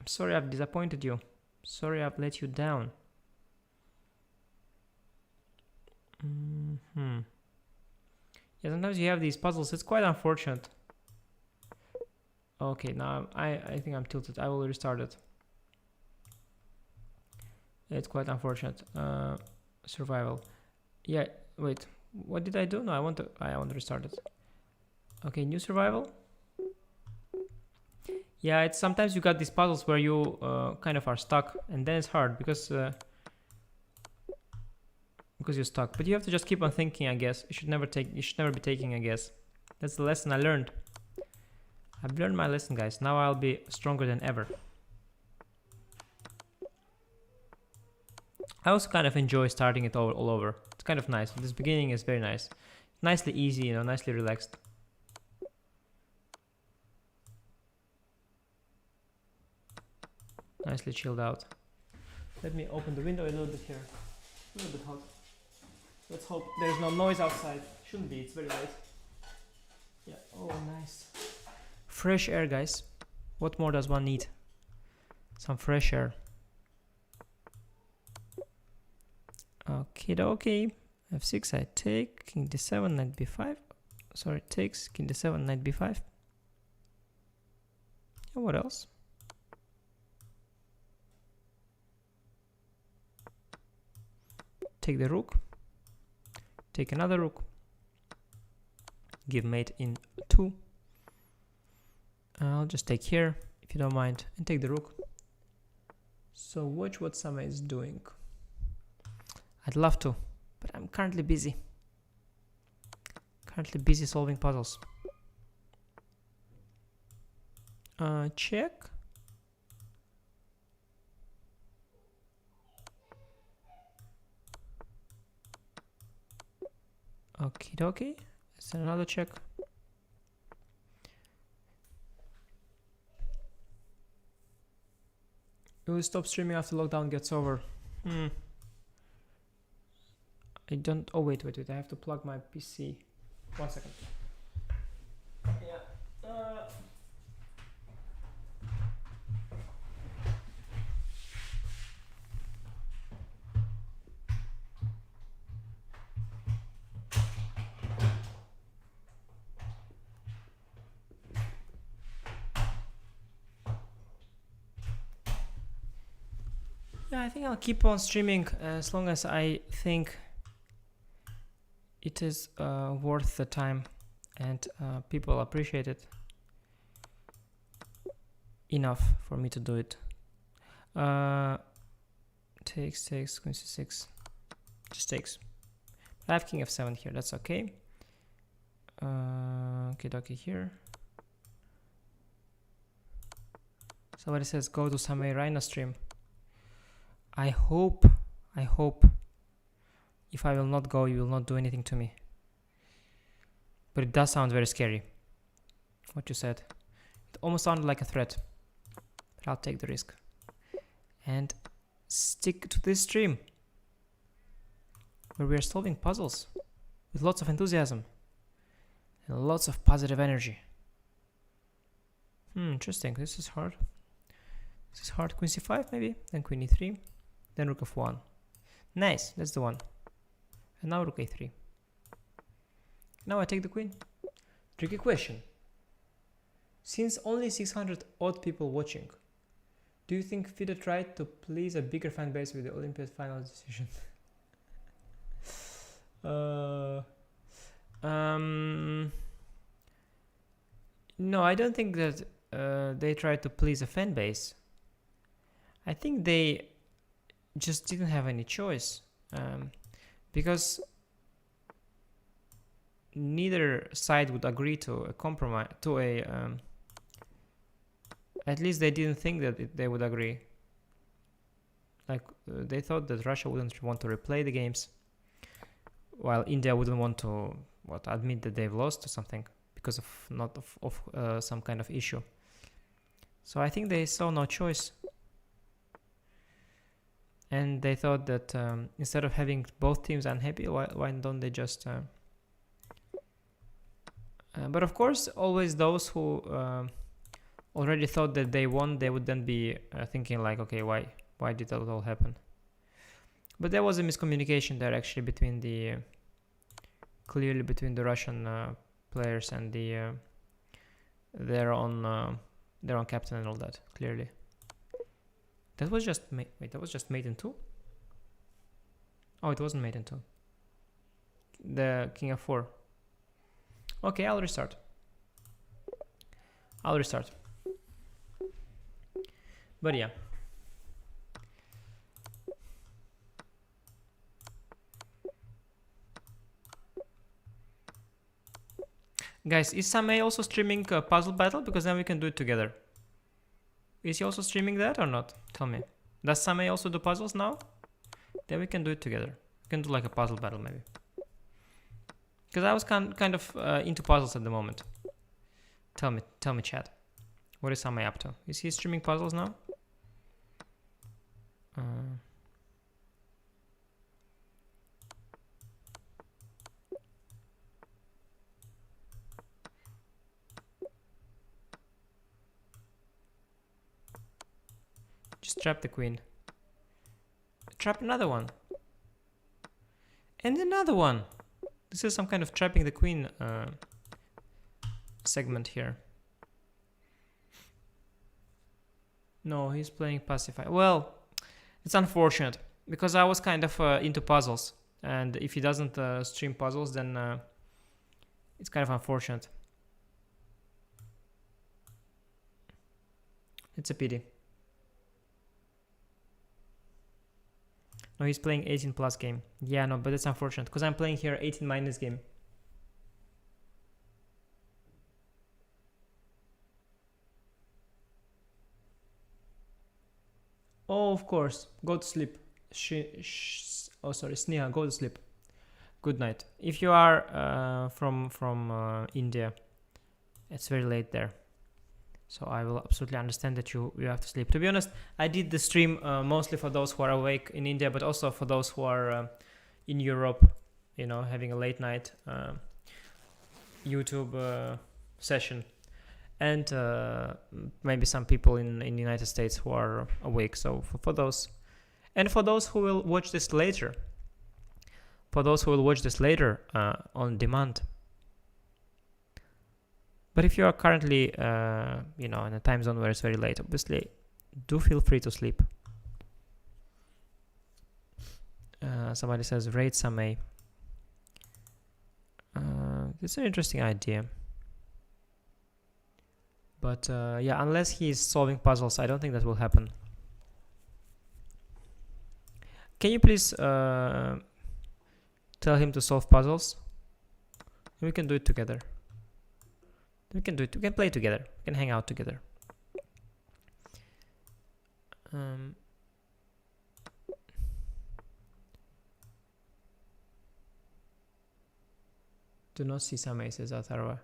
I'm sorry I've disappointed you. Sorry I've let you down. Yeah, sometimes you have these puzzles. It's quite unfortunate. Okay, now I think I'm tilted. I will restart it. It's quite unfortunate. Survival. Yeah, wait. What did I do? No, I want to restart it. Okay, new survival. Yeah, it's sometimes you got these puzzles where you kind of are stuck, and then it's hard because you're stuck. But you have to just keep on thinking, I guess. You should never be taking, I guess. That's the lesson I learned. I've learned my lesson, guys. Now I'll be stronger than ever. I also kind of enjoy starting it all over. It's kind of nice. This beginning is very nice. Nicely easy, you know, nicely relaxed. Nicely chilled out. Let me open the window a little bit here. A little bit hot. Let's hope there's no noise outside. Shouldn't be, it's very late. Yeah, oh nice. Fresh air, guys. What more does one need? Some fresh air. Okay. F6 I take, king d7, knight b5. Sorry, takes, king d7, knight b5. And what else? Take the rook. Take another rook. Give mate in 2. I'll just take here, if you don't mind, and take the rook. So watch what Sama is doing. I'd love to, but I'm currently busy. Currently busy solving puzzles. Check. Okie dokie. Let's send another check. We will stop streaming after lockdown gets over. I don't. Oh, wait. I have to plug my PC. 1 second. Yeah. Yeah, I think I'll keep on streaming as long as I think it is worth the time and people appreciate it enough for me to do it. Takes, queen c6. Just takes. I have king f7 here, that's okay. Okay, dokie here. Somebody says go to some Rhino stream. I hope if I will not go, you will not do anything to me. But it does sound very scary, what you said. It almost sounded like a threat. But I'll take the risk. And stick to this stream, where we are solving puzzles with lots of enthusiasm and lots of positive energy. Interesting. This is hard. This is hard. Queen c5 maybe, then queen e3, then rook f1. Nice, that's the one. And now rook a3. Now I take the queen. Tricky question. Since only 600 odd people watching, do you think FIDE tried to please a bigger fan base with the Olympiad final decision? No, I don't think that they tried to please a fan base. I think they just didn't have any choice, because neither side would agree to a compromise, to a at least they didn't think that they would agree. Like they thought that Russia wouldn't want to replay the games, while India wouldn't want to admit that they've lost or something because of some kind of issue. So I think they saw no choice, and they thought that instead of having both teams unhappy, why don't they just but of course, always those who already thought that they won, they would then be thinking like, okay, why did that all happen? But there was a miscommunication there actually between the clearly between the Russian players and the their own captain and all that. Clearly, that was just wait, that was just mate in 2. Oh, it wasn't mate in 2. The king f4. Okay, I'll restart. But yeah. Guys, is Samay also streaming Puzzle Battle? Because then we can do it together. Is he also streaming that or not? Tell me. Does Samay also do puzzles now? Then we can do it together. We can do like a puzzle battle maybe. Because I was kind of into puzzles at the moment. Tell me, chat. What is Samay up to? Is he streaming puzzles now? Just trap the queen. Trap another one. And another one. This is some kind of trapping the queen segment here. No, he's playing Pacify. Well, it's unfortunate because I was kind of into puzzles, and if he doesn't stream puzzles, then it's kind of unfortunate. It's a pity. No, he's playing 18 plus game. Yeah, no, but it's unfortunate because I'm playing here 18 minus game. Oh, of course. Go to sleep. Oh, sorry, Sneha, go to sleep. Good night. If you are from India, it's very late there. So I will absolutely understand that you have to sleep. To be honest, I did the stream mostly for those who are awake in India, but also for those who are in Europe, you know, having a late night YouTube session. And maybe some people in the United States who are awake. So for those, and for those who will watch this later, on demand. But if you are currently, you know, in a time zone where it's very late, obviously, do feel free to sleep. Somebody says raid some. It's an interesting idea. But yeah, unless he's solving puzzles, I don't think that will happen. Can you please tell him to solve puzzles? We can do it together. We can play together. We can hang out together. Do not see some aces, Atharva.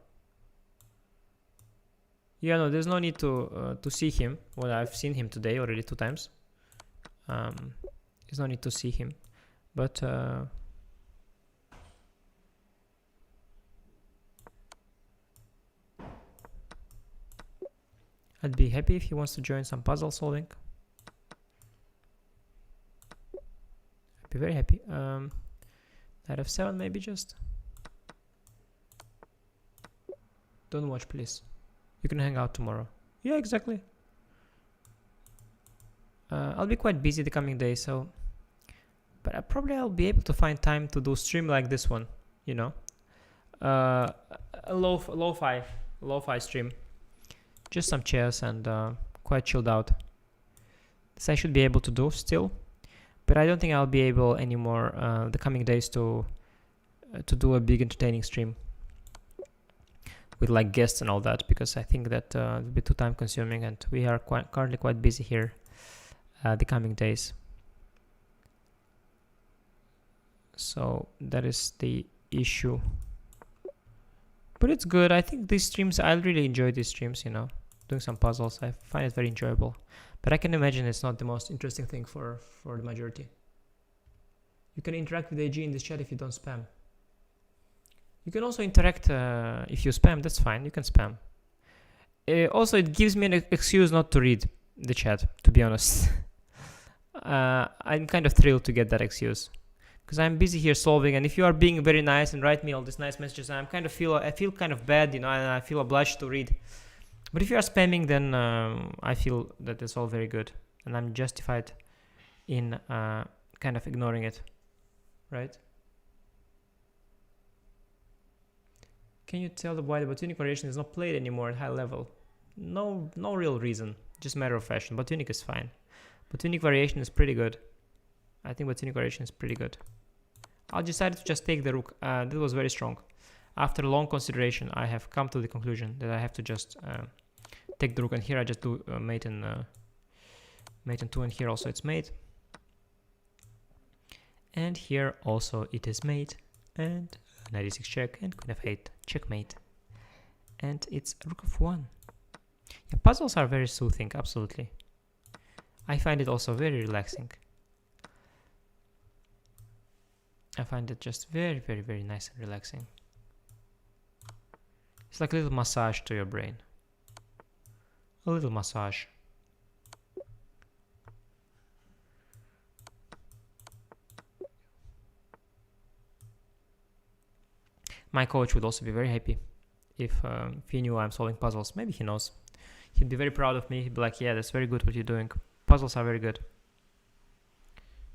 Yeah, no, there's no need to see him. Well, I've seen him today already 2 times. There's no need to see him, but I'd be happy if he wants to join some puzzle solving. I'd be very happy. Knight of 7 maybe just. Don't watch, please. You can hang out tomorrow. Yeah, exactly. I'll be quite busy the coming days, so... But I'll be able to find time to do stream like this one, you know? A lo-fi stream. Just some chairs and quite chilled out. This I should be able to do still. But I don't think I'll be able anymore the coming days to do a big entertaining stream. With like guests and all that, because I think that it'll be too time consuming, and we are currently quite busy here the coming days. So that is the issue. But it's good. I think these streams, I really enjoy these streams, you know, doing some puzzles. I find it very enjoyable. But I can imagine it's not the most interesting thing for the majority. You can interact with AG in this chat if you don't spam. You can also interact if you spam, that's fine, you can spam. Also, it gives me an excuse not to read the chat, to be honest. I'm kind of thrilled to get that excuse. Because I'm busy here solving, and if you are being very nice and write me all these nice messages, I feel kind of bad, you know, and I feel obliged to read. But if you are spamming, then I feel that it's all very good. And I'm justified in kind of ignoring it, right? Can you tell why the botanic variation is not played anymore at high level? No real reason, just matter of fashion. Botanic is fine. Botanic variation is pretty good. I think botanic variation is pretty good. I decided to just take the rook. That was very strong. After long consideration, I have come to the conclusion that I have to just take the rook, and here I just do mate and 2, and here also it's mate. And here also it is mate, and 96 check, and queen f8 checkmate, and it's rook of 1. Yeah, puzzles are very soothing, absolutely. I find it also very relaxing. I find it just very, very, very nice and relaxing. It's like a little massage to your brain. A little massage. My coach would also be very happy if he knew I'm solving puzzles. Maybe he knows. He'd be very proud of me. He'd be like, yeah, that's very good what you're doing. Puzzles are very good.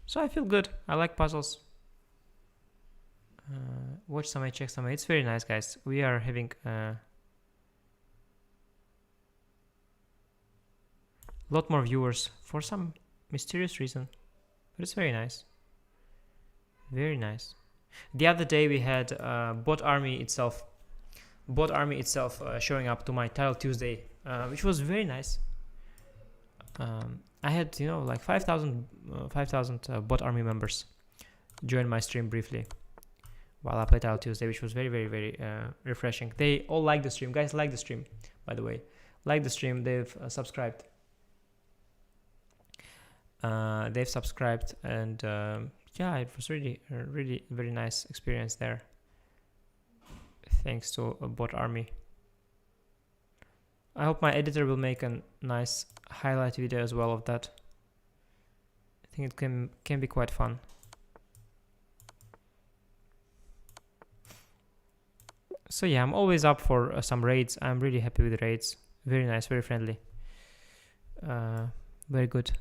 So I feel good. I like puzzles. Watch some, check some. It's very nice, guys. We are having a lot more viewers for some mysterious reason. But it's very nice. Very nice. The other day we had bot army itself showing up to my Title Tuesday, which was very nice. I had, you know, like 5,000 bot army members join my stream briefly, while I played out Tuesday, which was very, very, very refreshing. They all like the stream. Guys like the stream, by the way. Like the stream, they've subscribed. They've subscribed, and yeah, it was really, really very nice experience there. Thanks to bot army. I hope my editor will make a nice highlight video as well of that. I think it can be quite fun. So yeah, I'm always up for some raids. I'm really happy with the raids. Very nice, very friendly. Very good.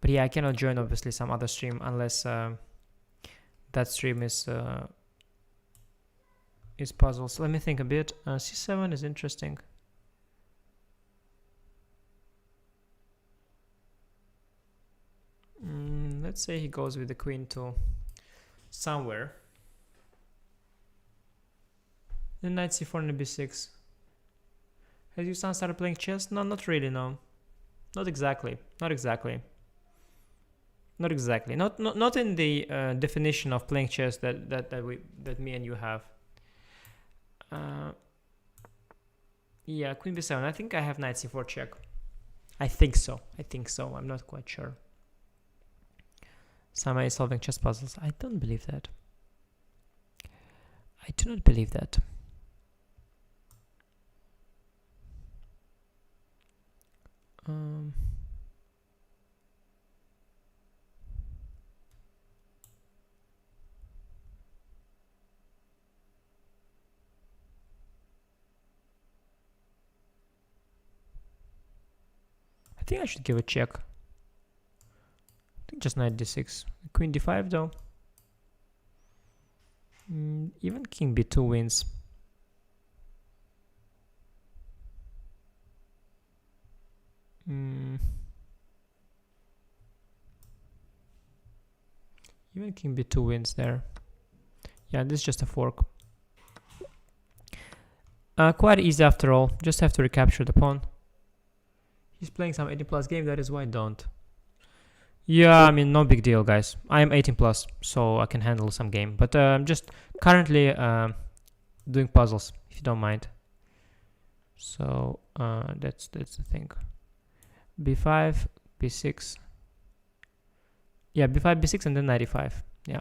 But yeah, I cannot join obviously some other stream unless that stream is puzzles. Let me think a bit. C7 is interesting. Let's say he goes with the queen to somewhere. Then knight c4 and b6. Has your son started playing chess? No, not really, no. Not exactly. Not exactly. Not exactly. Not in the definition of playing chess that me and you have. Yeah, queen b7. I think I have knight c4 check. I think so. I'm not quite sure. Somebody solving chess puzzles. I don't believe that. I do not believe that. I think I should give a check. I think just knight d6. Queen d5 though. Even king b2 wins. Even king b2 wins there. Yeah, this is just a fork. Quite easy after all. Just have to recapture the pawn. He's playing some 18 plus game, that is why I don't. Yeah, I mean, no big deal, guys. I am 18 plus, so I can handle some game. But I'm just currently doing puzzles, if you don't mind. So that's the thing. b5, b6. Yeah, b5, b6, and then 95. Yeah.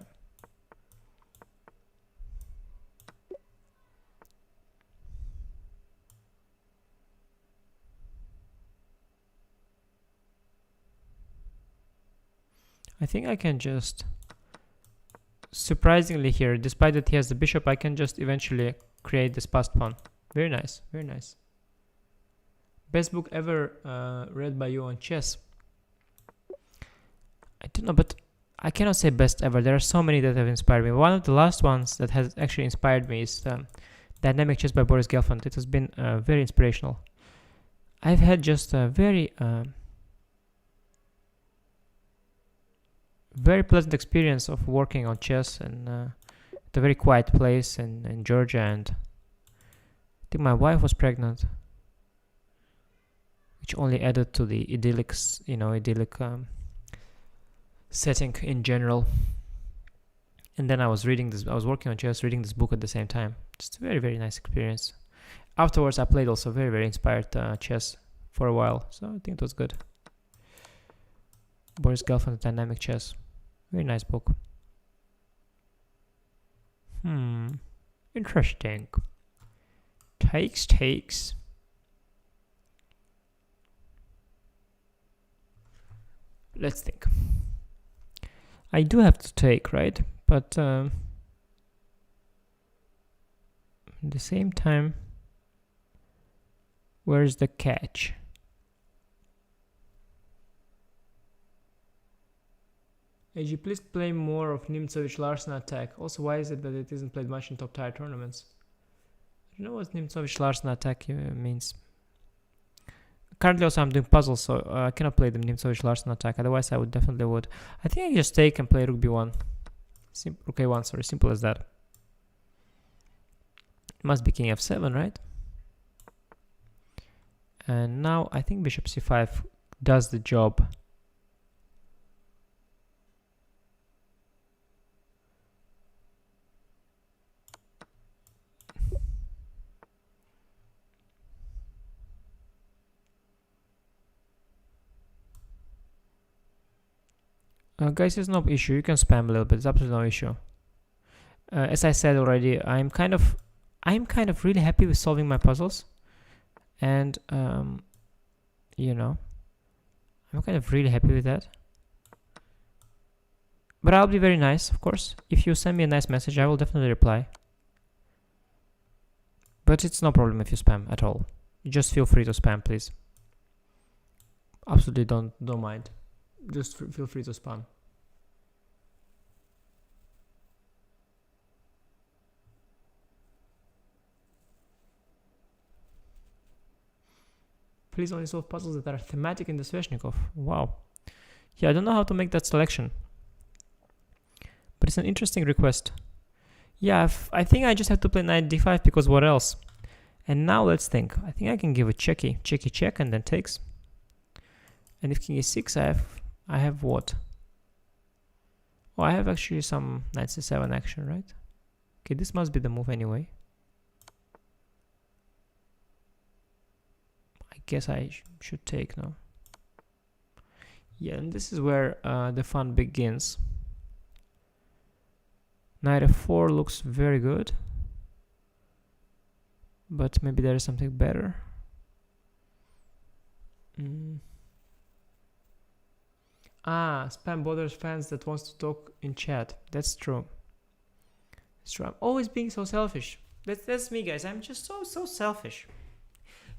I think I can just, surprisingly here, despite that he has the bishop, I can just eventually create this passed pawn. Very nice, very nice. Best book ever read by you on chess. I don't know, but I cannot say best ever. There are so many that have inspired me. One of the last ones that has actually inspired me is Dynamic Chess by Boris Gelfand. It has been very inspirational. I've had just a very pleasant experience of working on chess and at a very quiet place in Georgia, and I think my wife was pregnant, which only added to the idyllic setting in general. And then I was working on chess, reading this book at the same time. Just a very, very nice experience. Afterwards, I played also very, very inspired chess for a while, so I think it was good. Boris Gelfand, Dynamic Chess. Very nice book. Interesting. Takes. Let's think. I do have to take, right? But at the same time, where's the catch? AG, please play more of Nimtsovich Larsen attack. Also, why is it that it isn't played much in top tier tournaments? I don't know what Nimtsovich Larsen attack means. Currently also I'm doing puzzles, so I cannot play the Nimtsovich Larsen attack. Otherwise I would definitely would. I think I just take and play Rook b1. Rook a1, sorry, simple as that. It must be king f7, right? And now I think bishop c5 does the job. Guys, it's no issue. You can spam a little bit. It's absolutely no issue. As I said already, I'm kind of really happy with solving my puzzles, and you know, I'm kind of really happy with that. But I'll be very nice, of course. If you send me a nice message, I will definitely reply. But it's no problem if you spam at all. Just feel free to spam, please. Absolutely don't mind. Just feel free to spam. Please only solve puzzles that are thematic in the Sveshnikov. Wow. Yeah, I don't know how to make that selection. But it's an interesting request. Yeah, I think I just have to play knight d5 because what else? And now let's think. I think I can give a checky check and then takes. And if king e6, I have what? Oh, I have actually some knight c7 action, right? Okay, this must be the move anyway. I guess I should take now. Yeah, and this is where the fun begins. Knight f4 looks very good. But maybe there is something better. Spam bothers fans that wants to talk in chat. That's true. It's true. I'm always being so selfish. That's me, guys. I'm just so selfish.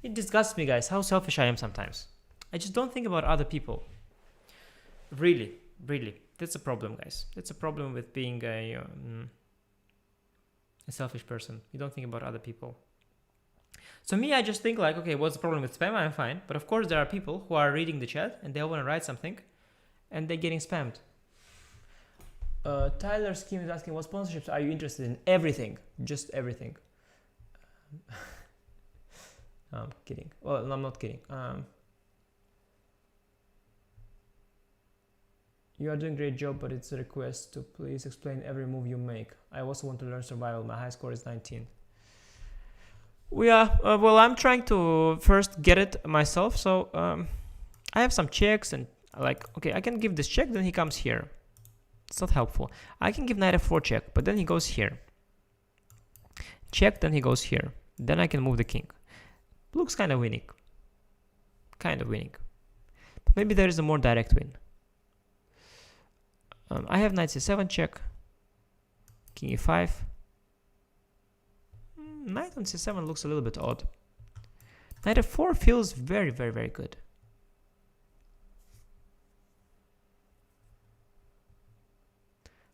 It disgusts me, guys, how selfish I am sometimes. I just don't think about other people. Really. That's a problem, guys. That's a problem with being a selfish person. You don't think about other people. So me, I just think like, okay, what's the problem with spam? I'm fine. But of course, there are people who are reading the chat and they want to write something and they're getting spammed. Tyler Scheme is asking, what sponsorships are you interested in? Everything. Just everything. No, I'm kidding. Well, no, I'm not kidding. You are doing a great job, but it's a request to please explain every move you make. I also want to learn survival. My high score is 19. Well, I'm trying to first get it myself. So I have some checks and like, okay, I can give this check, then he comes here. It's not helpful. I can give knight f4 check, but then he goes here. Check, then he goes here. Then I can move the king. Looks kind of winning. But maybe there is a more direct win. I have knight c7 check. King e5. Knight on c7 looks a little bit odd. Knight f4 feels very good.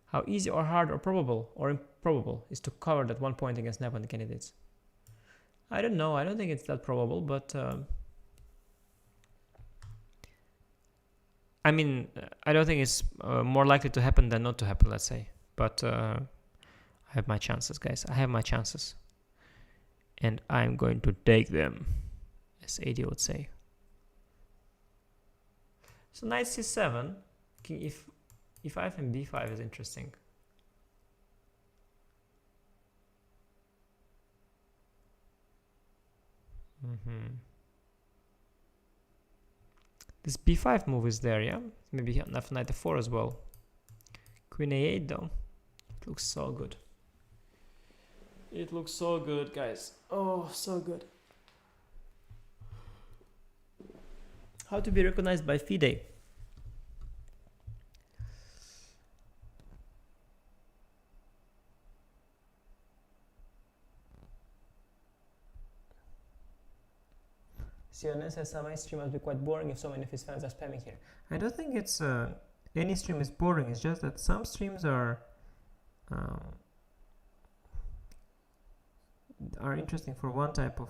How easy or hard or probable or improbable is to cover that one point against Nepal candidates? I don't know. I don't think it's that probable, but I mean, I don't think it's more likely to happen than not to happen, let's say. But I have my chances, guys. I have my chances. And I'm going to take them, as AD would say. So knight c7, king e5 and b5 is interesting. This b5 move is there, yeah? Maybe enough knight f4 as well. Queen a8 though. It looks so good. It looks so good, guys. Oh, so good. How to be recognized by FIDE? CNN says some stream must be quite boring if so many of his fans are spamming here. I don't think it's any stream is boring. It's just that some streams are interesting for one type of,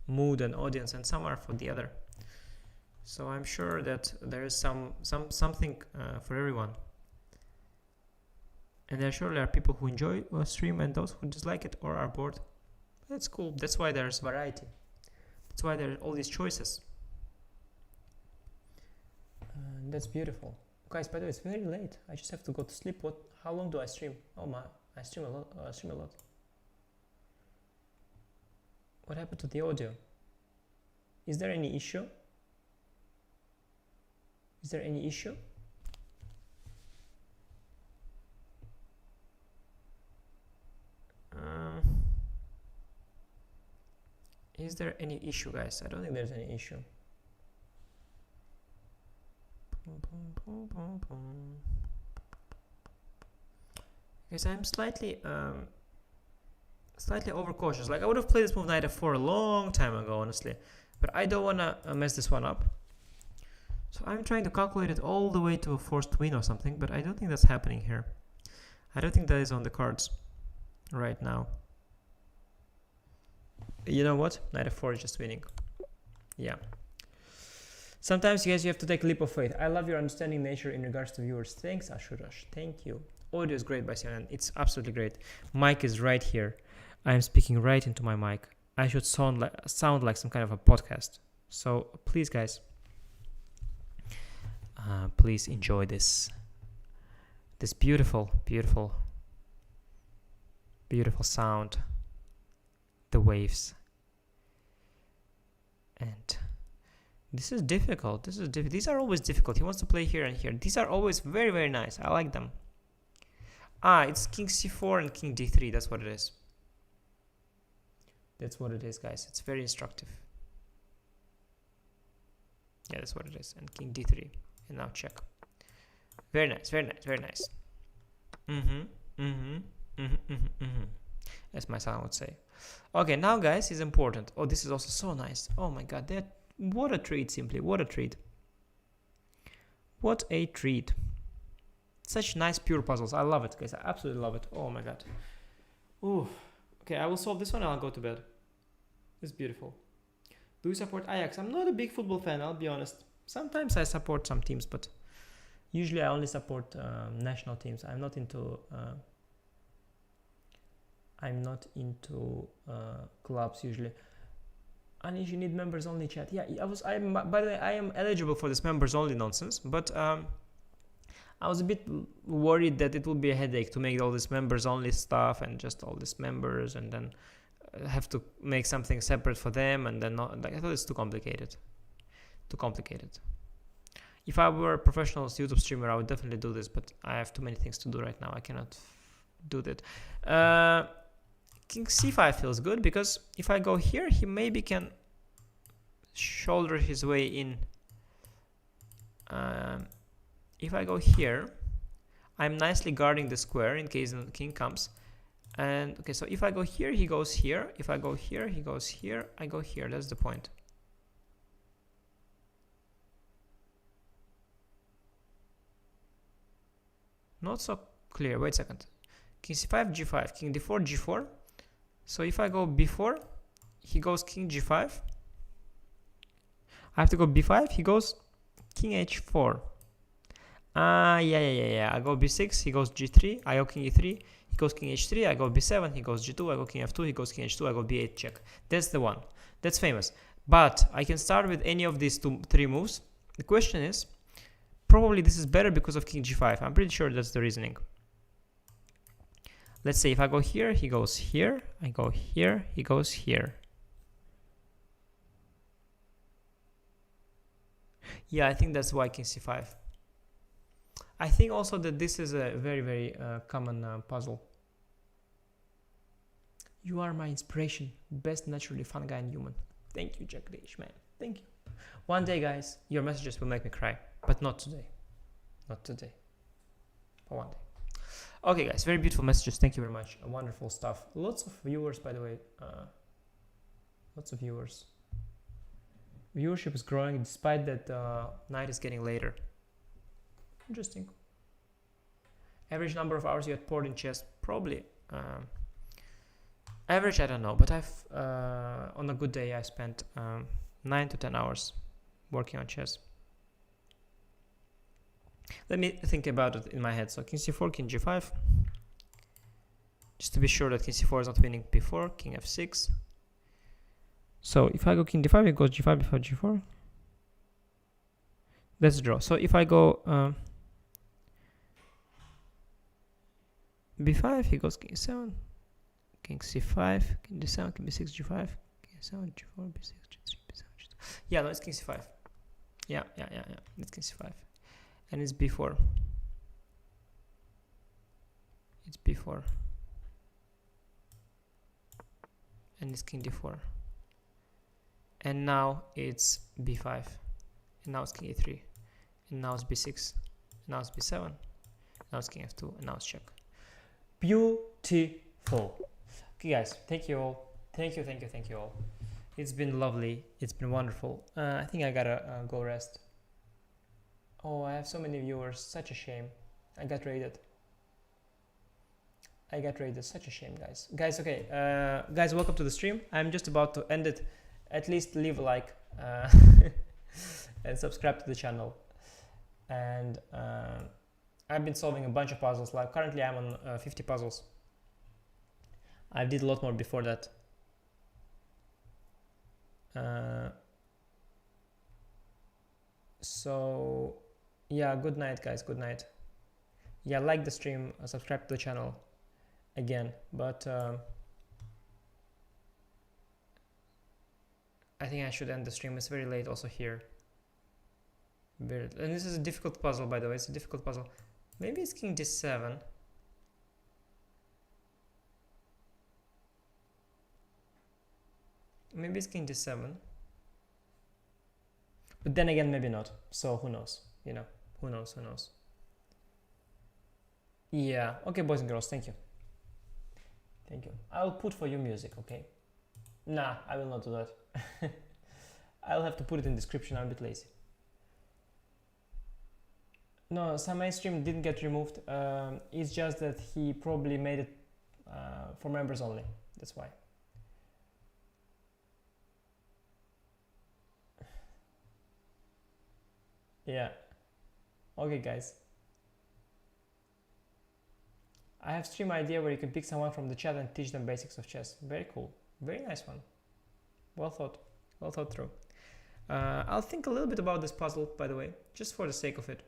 mood and audience, and some are for the other. So I'm sure that there is something for everyone. And there surely are people who enjoy a stream and those who dislike it or are bored. That's cool. That's why there's variety. That's why there are all these choices. That's beautiful. Guys, by the way, it's very late. I just have to go to sleep. How long do I stream? Oh my, I stream a lot. What happened to the audio? Is there any issue? Is there any issue? Is there any issue, guys? I don't think there's any issue. Because I'm slightly overcautious. Like, I would have played this move knight f4 a long time ago, honestly, but I don't want to mess this one up. So I'm trying to calculate it all the way to a forced win or something, but I don't think that's happening here. I don't think that is on the cards right now. You know what? Knight f4 is just winning. Yeah. Sometimes, guys, you have to take a leap of faith. I love your understanding nature in regards to viewers. Thanks, Ashurash. Thank you. Audio is great by CNN. It's absolutely great. Mic is right here. I'm speaking right into my mic. I should sound like some kind of a podcast. So please, guys, please enjoy this beautiful, beautiful, beautiful sound. The waves. And this is difficult. These are always difficult. He wants to play here and here. These are always very, very nice. I like them. It's king c4 and king d3. That's what it is. That's what it is, guys. It's very instructive. Yeah, that's what it is. And king d3. And now check. Very nice, very nice, very nice. As my son would say. Okay, now, guys, is important. Oh, this is also so nice. Oh my god, what a treat, simply. What a treat. What a treat. Such nice, pure puzzles. I love it, guys. I absolutely love it. Oh my god. Ooh. Okay, I will solve this one and I'll go to bed. It's beautiful. Do you support Ajax? I'm not a big football fan, I'll be honest. Sometimes I support some teams, but usually I only support national teams. I'm not into clubs usually. Anish, you need members only chat. Yeah, by the way, I am eligible for this members only nonsense, but I was a bit worried that it would be a headache to make all this members only stuff and just all these members and then have to make something separate for them and then not, like, I thought it's too complicated. If I were a professional YouTube streamer, I would definitely do this, but I have too many things to do right now. I cannot do that. King c5 feels good because if I go here, he maybe can shoulder his way in. If I go here, I'm nicely guarding the square in case the king comes. And okay, so if I go here, he goes here. If I go here, he goes here. I go here. That's the point. Not so clear. Wait a second. King c5, g5, king d4, g4. So if I go b4, he goes king g5. I have to go b5, he goes king h4. Yeah. I go b6, he goes g3. I go king e3, he goes king h3. I go b7, he goes g2. I go king f2, he goes king h2. I go b8 check. That's the one. That's famous. But I can start with any of these three moves. The question is, probably this is better because of king g5. I'm pretty sure that's the reasoning. Let's say if I go here, he goes here. I go here, he goes here. Yeah, I think that's why king c5. I think also that this is a very, very common puzzle. You are my inspiration. Best naturally fun guy and human. Thank you, Drawish, man. Thank you. One day, guys, your messages will make me cry. But not today. Not today. But one day. Okay, guys, very beautiful messages. Thank you very much. Wonderful stuff. Lots of viewers, by the way. Lots of viewers. Viewership is growing despite that night is getting later. Interesting. Average number of hours you had poured in chess? Probably. Average, I don't know. But I've on a good day, I spent 9 to 10 hours working on chess. Let me think about it in my head. So king c4, king g5. Just to be sure that king c4 is not winning b4, king f6. So if I go king d5, it goes g5, b5, g4. That's a draw. So if I go b5, he goes king e7, king c5, king d7, king b6, g5, king e7, g4, b6, g3, b7, g2. Yeah, no, it's king c5. Yeah. It's king c5. and it's b4. It's b4, and it's king d4, and now it's b5, and now it's king e3, and now it's b6, and now it's b7, now it's king f2, and now it's check. Beautiful. Okay guys, thank you all. Thank you all. It's been lovely. It's been wonderful. I think I gotta go rest. Oh, I have so many viewers. Such a shame. I got raided. Such a shame, guys. Guys, okay. Guys, welcome to the stream. I'm just about to end it. At least leave a like and subscribe to the channel. And I've been solving a bunch of puzzles. Like currently, I'm on 50 puzzles. I did a lot more before that. So yeah, good night guys, good night. Yeah, like the stream, subscribe to the channel again, but I think I should end the stream. It's very late also here. And this is a difficult puzzle, by the way. It's a difficult puzzle. Maybe it's king d7. Maybe it's king d7, but then again maybe not, so who knows, you know, who knows. Yeah, okay boys and girls, thank you. I'll put for you music, okay? Nah, I will not do that. I'll have to put it in description. I'm a bit lazy. No, some mainstream didn't get removed. It's just that he probably made it for members only, that's why. Yeah. Okay, guys. I have stream idea where you can pick someone from the chat and teach them basics of chess. Very cool. Very nice one. Well thought. Well thought through. I'll think a little bit about this puzzle, by the way, just for the sake of it.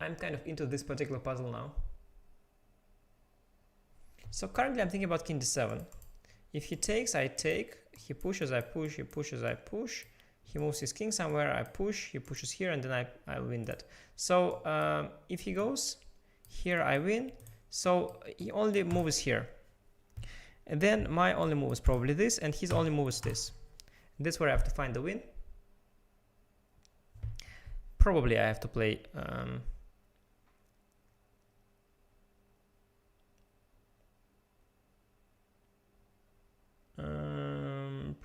I'm kind of into this particular puzzle now. So currently I'm thinking about king d7. If he takes, I take. He pushes, I push. He pushes, I push. He moves his king somewhere, I push. He pushes here, and then I win that. So if he goes here, I win. So he only moves here. And then my only move is probably this, and his only move is this. And that's where I have to find the win. Probably I have to play...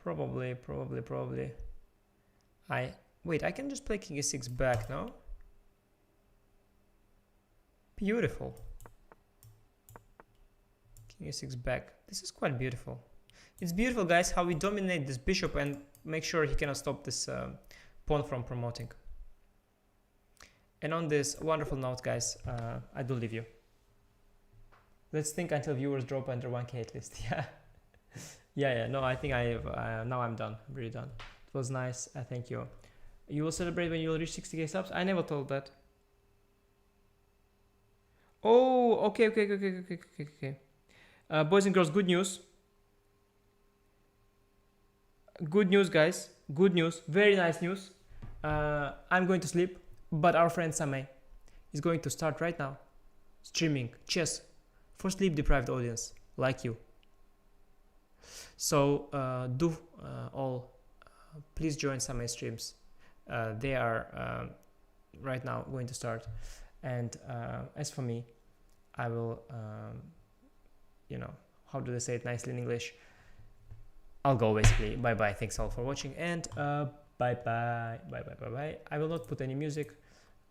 Probably. Wait, I can just play king e6 back now. Beautiful. King e6 back. This is quite beautiful. It's beautiful, guys, how we dominate this bishop and make sure he cannot stop this pawn from promoting. And on this wonderful note, guys, I do leave you. Let's think until viewers drop under 1K at least. Yeah. Yeah, no, I think now I'm done. I'm really done. It was nice. Thank you. You will celebrate when you will reach 60K subs? I never told that. Oh, okay. Boys and girls, good news. Good news, guys. Good news. Very nice news. I'm going to sleep, but our friend Same is going to start right now streaming chess for sleep-deprived audience like you. So please join some streams. They are right now going to start, and as for me, I will how do they say it nicely in English, I'll go basically. Bye bye, thanks all for watching, and bye bye. I will not put any music,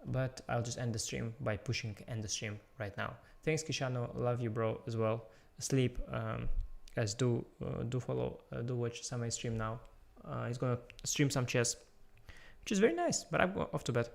but I'll just end the stream by pushing end the stream right now. Thanks Kishano, love you bro as well. Sleep. Guys, do follow, do watch Same stream now. He's gonna stream some chess, which is very nice, but I'm off to bed.